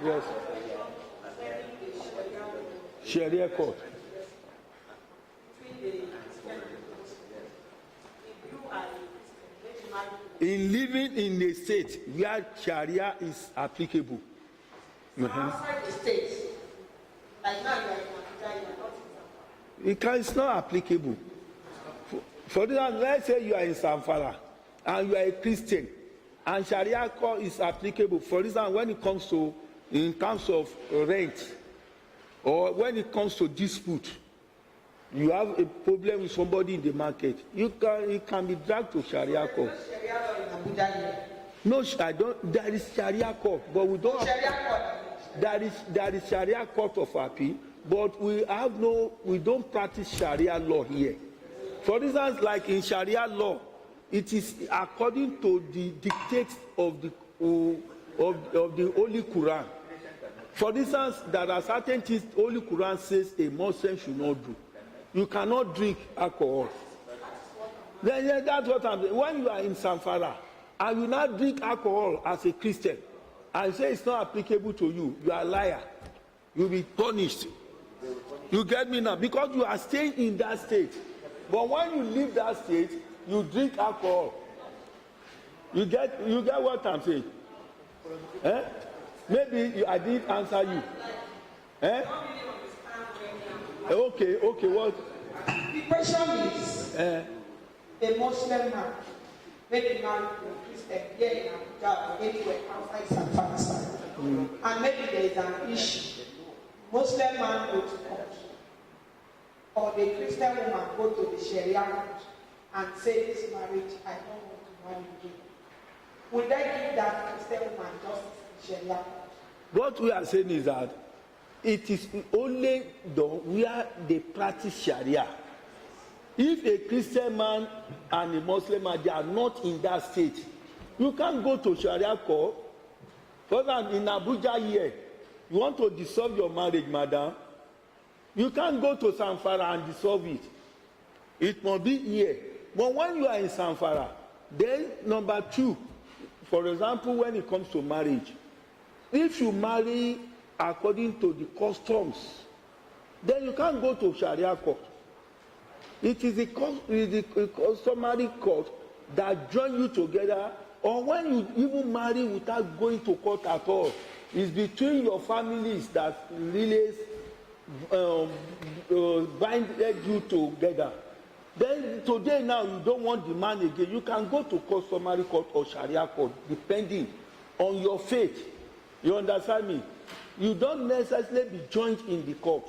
Yes. Sharia court. In living in a state where Sharia is applicable. Outside the state, like now you are in Nigeria, It's not applicable. For instance, let's say you are in Zamfara and you are a Christian, and Sharia law is applicable. For instance, when it comes to in terms of rent, or when it comes to dispute, you have a problem with somebody in the market. It can be dragged to Sharia court. Sharia law in Abuja here. No, I don't. There is Sharia court, but we don't. Sharia court. There is Sharia court of appeal, but we don't practice Sharia law here. For instance, like in Sharia law, it is according to the dictates of the Holy Quran. For instance, there are certain things the Holy Quran says a Muslim should not do. You cannot drink alcohol. Then that's what I'm saying. When you are in Zamfara and you not drink alcohol as a Christian, and say it's not applicable to you, you are a liar. You will be punished. You get me now? Because you are staying in that state. But when you leave that state, you drink alcohol. You get what I'm saying? Eh? Maybe I didn't answer you. Eh? Okay, what? The question is, a Muslim man, maybe married to a Christian, here in Abuja or anywhere outside San Francisco, and maybe there is an issue. Muslim man go to court, or the Christian woman go to the Sharia court and say this marriage, I don't want to marry again. Would they give that Christian woman justice in Sharia court? What we are saying is that it is only done where they practice Sharia. If a Christian man and a Muslim man, they are not in that state, you can't go to Sharia court. For example, in Abuja here, you want to dissolve your marriage, madam, you can't go to Samfara and dissolve it. It must be here. But when you are in Samfara, then number two, for example, when it comes to marriage, if you marry according to the customs, then you can't go to Sharia court. It is the customary court that join you together, or when you even marry without going to court at all. It's between your families that really binded you together. Then today now you don't want the man again. You can go to customary court or Sharia court depending on your faith. You understand me? You don't necessarily be joined in the court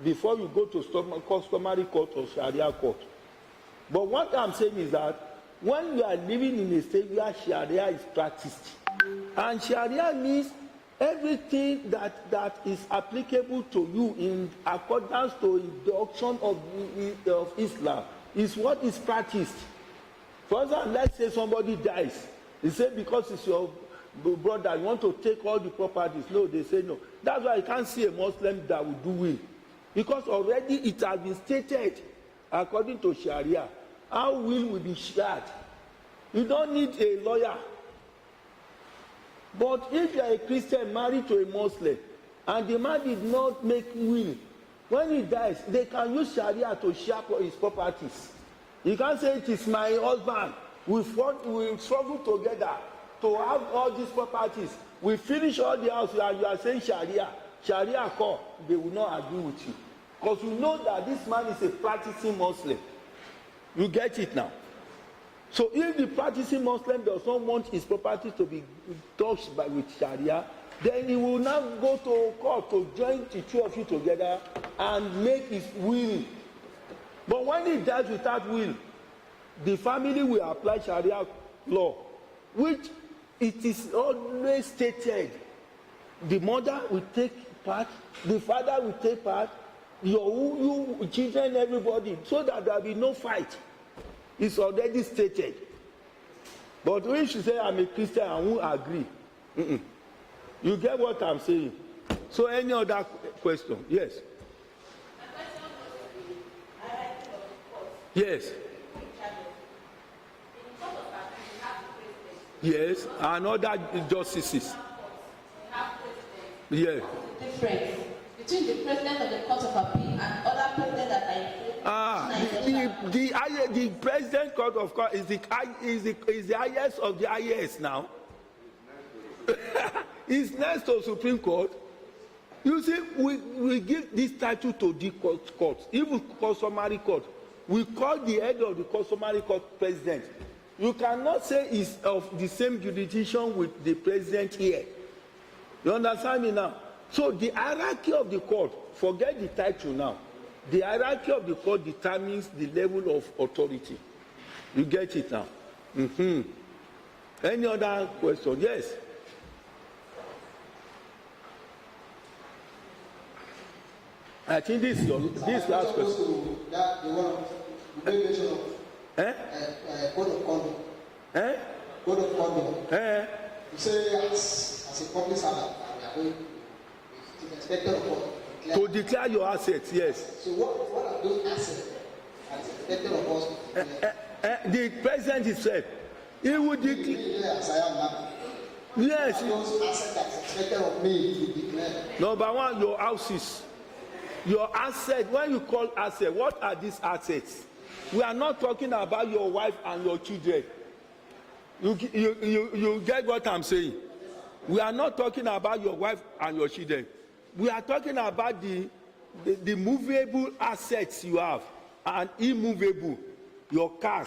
before you go to customary court or Sharia court. But what I'm saying is that when you are living in a state where Sharia is practiced, and Sharia means everything that is applicable to you in accordance to induction of Islam is what is practiced. For example, let's say somebody dies. They say because it's your brother, you want to take all the properties. No, they say no. That's why I can't see a Muslim that will do will. Because already it has been stated, according to Sharia, how will be shared. You don't need a lawyer. But if you are a Christian married to a Muslim, and the man did not make will, when he dies, they can use Sharia to share his properties. You can't say it is my husband. We struggle together to have all these properties. We finish all the house and you are saying Sharia call. They will not agree with you. Because you know that this man is a practicing Muslim. You get it now? So if the practicing Muslim does not want his property to be touched with Sharia, then he will now go to court to join the two of you together and make his will. But when he dies without will, the family will apply Sharia law, which it is always stated. The mother will take part, the father will take part, you children, everybody, so that there will be no fight. It's already stated. But when she say I'm a Christian, I won't agree. You get what I'm saying? So any other question? Yes. Yes. Yes. And other justices. Yes. Difference between the president of the Court of Appeal and other presidents that are the president court of court is the highest of the highest now. It's next to Supreme Court. You see, we give this title to the court, even customary court. We call the head of the customary court president. You cannot say he's of the same jurisdiction with the president here. You understand me now? So the hierarchy of the court, forget the title now. The hierarchy of the court determines the level of authority. You get it now? Any other question? Yes. I think this last question. That the one mention of code of conduct. Code of conduct. You say as a public servant, we are going to expected of us to declare your assets, yes. So what are those assets as expected of us? The president himself, he would declare. As I am now. Yes. Those assets that is expected of me to declare. Number one, your houses. Your asset, when you call asset, what are these assets? We are not talking about your wife and your children. You get what I'm saying? We are not talking about your wife and your children. We are talking about the movable assets you have and immovable, your cars,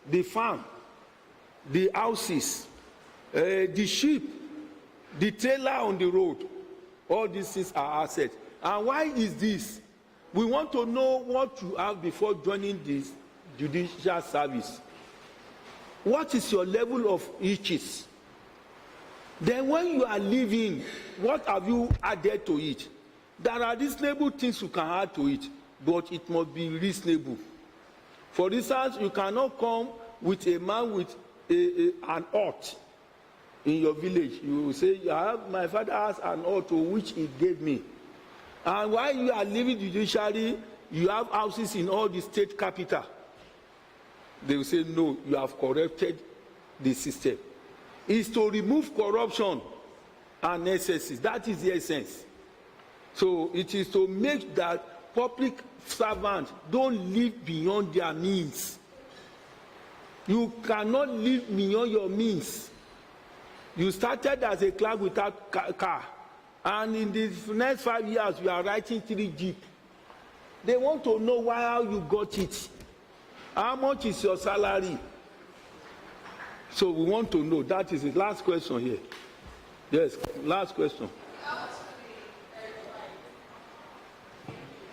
the farm, the houses, the sheep, the trailer on the road. All these things are assets. And why is this? We want to know what you have before joining this judicial service. What is your level of riches? Then when you are leaving, what have you added to it? There are reasonable things you can add to it, but it must be reasonable. For instance, you cannot come with a man with an hut in your village. You will say, my father has an hut to which he gave me. And while you are leaving the judiciary, you have houses in all the state capital. They will say, no, you have corrupted the system. It's to remove corruption and excesses. That is the essence. So it is to make that public servants don't live beyond their means. You cannot live beyond your means. You started as a clerk without car. And in the next 5 years, you are writing 3 Jeep. They want to know how you got it. How much is your salary? So we want to know. That is the last question here. Yes, last question.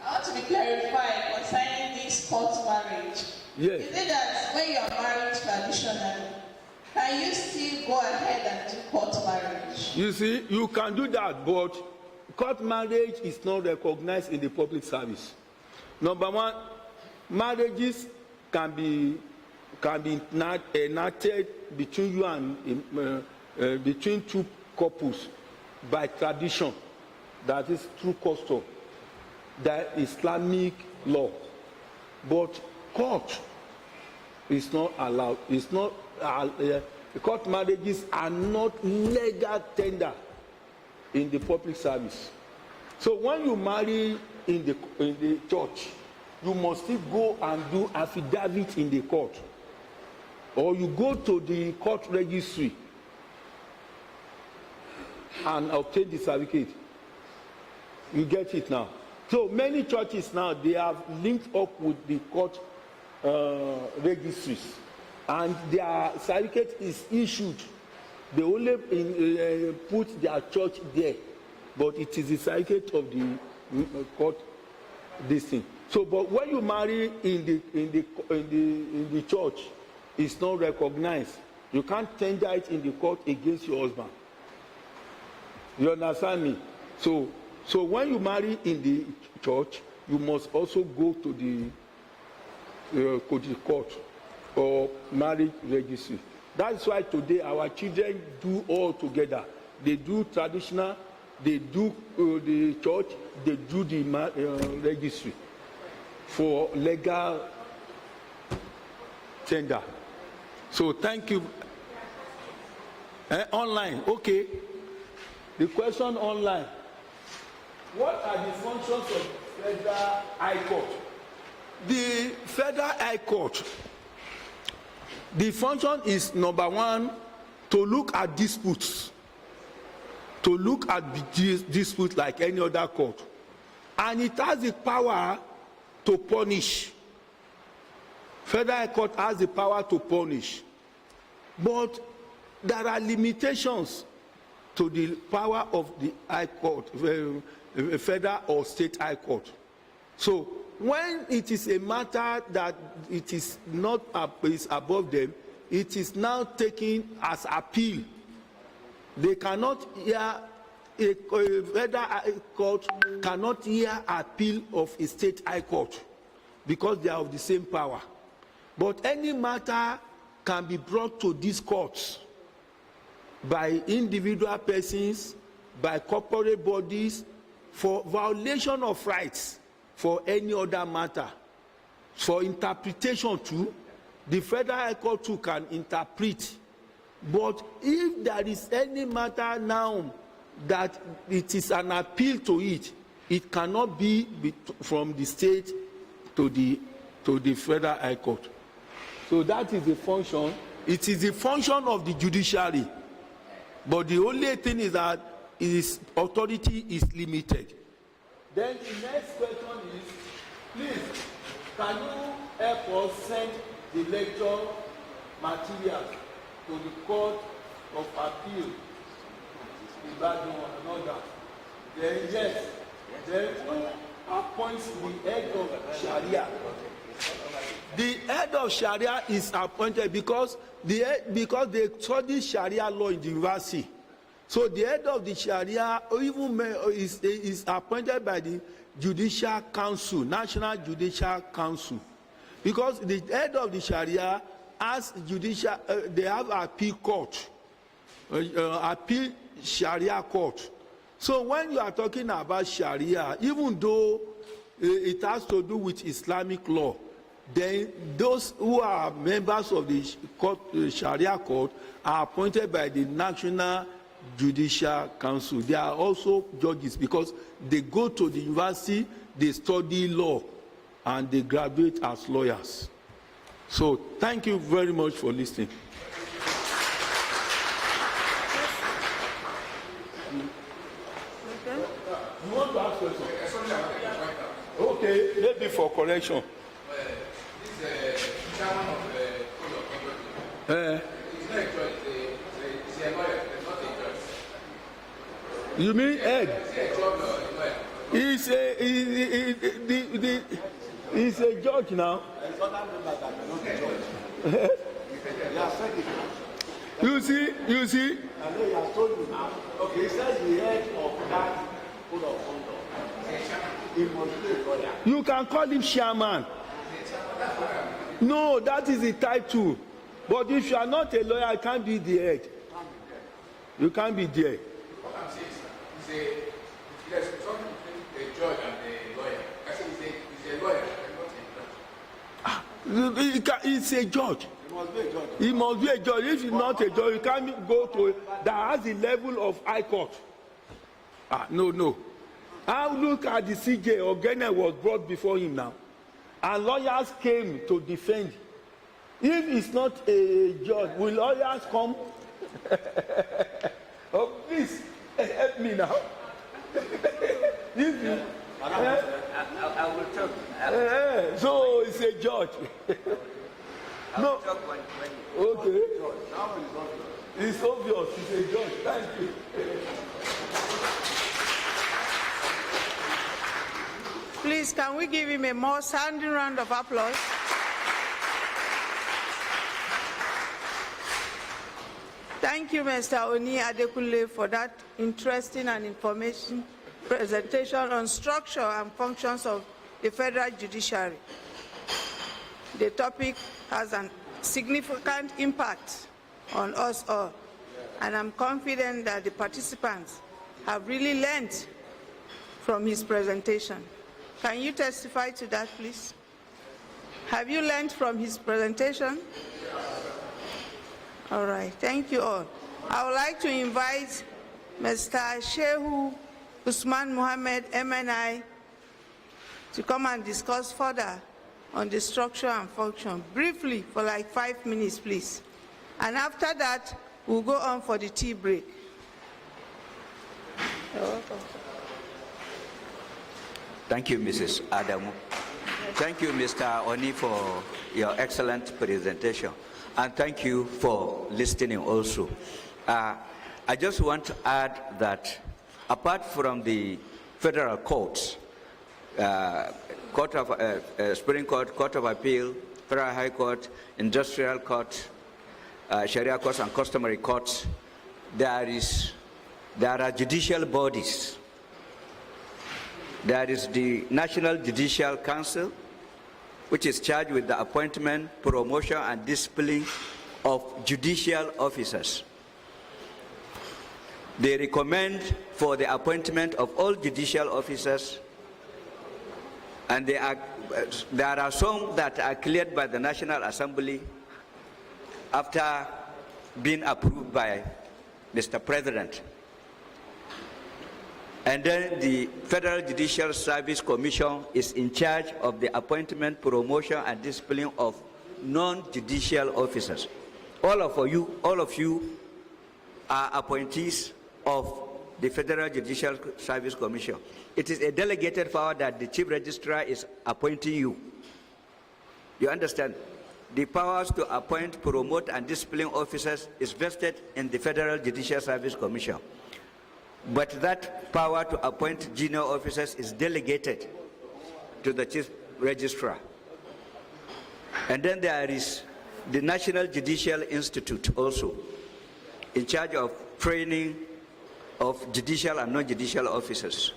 I want to be clarified concerning this court marriage. Yes. Is it that when you are married traditionally, can you still go ahead and do court marriage? You see, you can do that, but court marriage is not recognized in the public service. Number one, marriages can be enacted between you and between two couples by tradition, that is through custom, that Islamic law. But court is not allowed. It's not. Court marriages are not legal tender in the public service. So when you marry in the church, you must still go and do affidavit in the court, or you go to the court registry and obtain the certificate. You get it now. So many churches now, they have linked up with the court registries, and their certificate is issued. They only put their church there, but it is the certificate of the court. This thing. So, but when you marry in the church, it's not recognized. You can't tender it in the court against your husband. You understand me? So when you marry in the church, you must also go to the court or marriage registry. That's why today our children do all together. They do traditional, they do the church, they do the registry for legal tender. So thank you. Online, okay. The question online. What are the functions of Federal High Court? The Federal High Court, the function is number one, to look at disputes. To look at disputes like any other court. And it has the power to punish. Federal High Court has the power to punish. But there are limitations to the power of the High Court, Federal or State High Court. So when it is a matter that it is not is above them, it is now taken as appeal. They cannot hear, a Federal High Court cannot hear appeal of a State High Court because they are of the same power. But any matter can be brought to these courts by individual persons, by corporate bodies, for violation of rights, for any other matter. For interpretation too, the Federal High Court too can interpret But if there is any matter now that it is an appeal to it, it cannot be from the state to the federal high court. So that is the function. It is the function of the judiciary. But the only thing is that its authority is limited. Then the next question is, please, can you help us send the lecture materials to the Court of Appeal, Ibadan and all that? Then yes, then who appoints the head of Sharia? The head of Sharia is appointed because they study Sharia law in the university. So the head of the Sharia even is appointed by the Judicial Council, National Judicial Council, because the head of the Sharia has judicial. They have appeal court, appeal Sharia court. So when you are talking about Sharia, even though it has to do with Islamic law, then those who are members of the court, Sharia court are appointed by the National Judicial Council. They are also judges because they go to the university, they study law, and they graduate as lawyers. So thank you very much for listening. You want to ask questions? Okay, maybe for correction. This chairman of the Code of Conduct, he's not a judge, he's a lawyer, he's not a judge. You mean Ed? He's a judge or a lawyer. He's a judge now. You see? I know he has told you now. Okay, he says the head of that Code of Conduct. He must be a lawyer. You can call him chairman. No, that is the title. But if you are not a lawyer, you can't be the head. You can't be there. What I'm saying is, there's something between a judge and a lawyer. I said he's a lawyer, not a judge. He's a judge. He must be a judge. He must be a judge. If he's not a judge, you can't go to that has the level of high court. No. I look at the CJ. Ogene was brought before him now, and lawyers came to defend. If he's not a judge, will lawyers come? Oh, please help me now. I will talk. So it's a judge. I will No. talk when Okay. It's obvious. It's a judge. Thank you. Please, can we give him a more sounding round of applause? Thank you, Mr. Oni Adekunle, for that interesting and information presentation on structure and functions of the federal judiciary. The topic has a significant impact on us all, and I'm confident that the participants have really learned from his presentation. Can you testify to that, please? Have you learned from his presentation? All right, thank you all. I would like to invite Mr. Shehu Usman Mohammed, MNI, to come and discuss further on the structure and function, briefly for like 5 minutes, please. And after that, we'll go on for the tea break. You're welcome. Thank you, Mrs. Adamu. Thank you, Mr. Oni, for your excellent presentation. And thank you for listening also. I just want to add that apart from the federal courts, Supreme Court, Court of Appeal, Federal High Court, Industrial Court, Sharia courts and customary courts, there are judicial bodies. There is the National Judicial Council, which is charged with the appointment, promotion, and discipline of judicial officers. They recommend for the appointment of all judicial officers, and there are some that are cleared by the National Assembly after been approved by Mr. President. And then the Federal Judicial Service Commission is in charge of the appointment, promotion, and discipline of non-judicial officers. All of you are appointees of the Federal Judicial Service Commission. It is a delegated power that the Chief Registrar is appointing you. You understand? The powers to appoint, promote, and discipline officers is vested in the Federal Judicial Service Commission. But that power to appoint junior officers is delegated to the Chief Registrar. And then there is the National Judicial Institute also, in charge of training of judicial and non-judicial officers.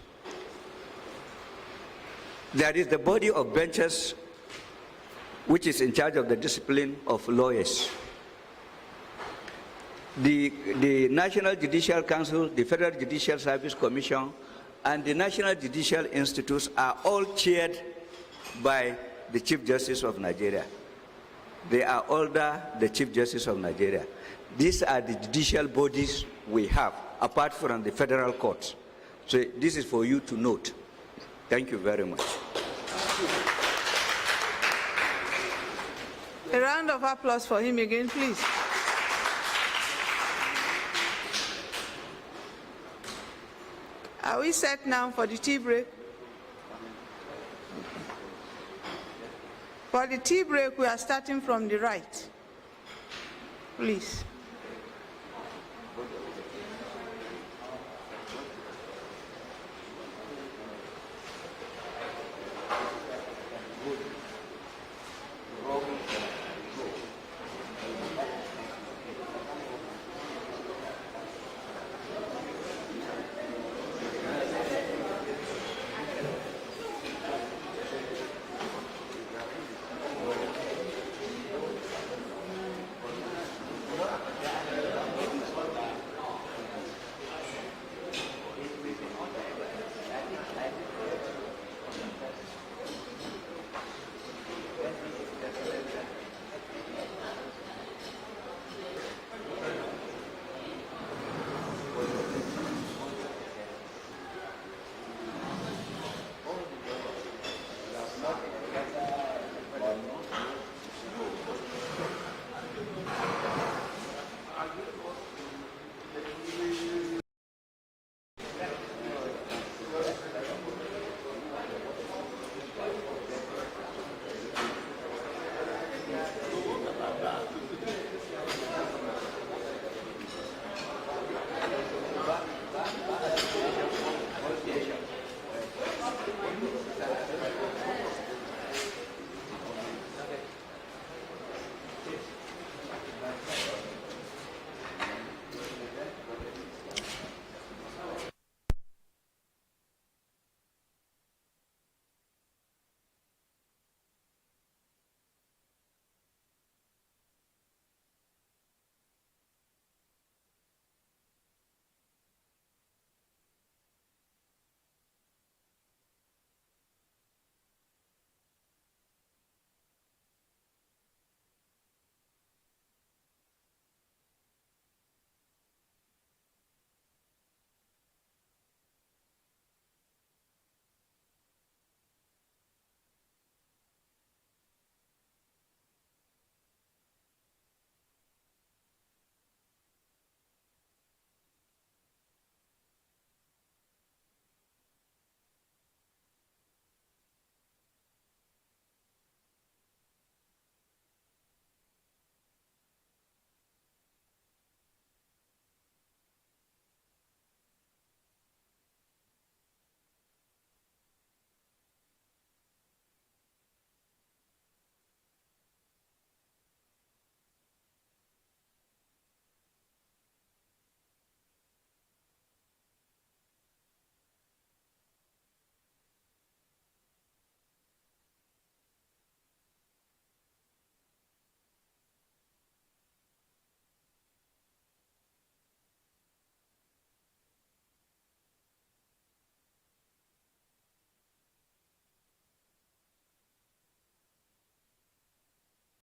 There is the body of benches, which is in charge of the discipline of lawyers. The National Judicial Council, the Federal Judicial Service Commission, and the National Judicial Institutes are all chaired by the Chief Justice of Nigeria. They are under the Chief Justice of Nigeria. These are the judicial bodies we have, apart from the federal courts. So this is for you to note. Thank you very much. A round of applause for him again, please. Are we set now for the tea break? For the tea break, we are starting from the right. Please.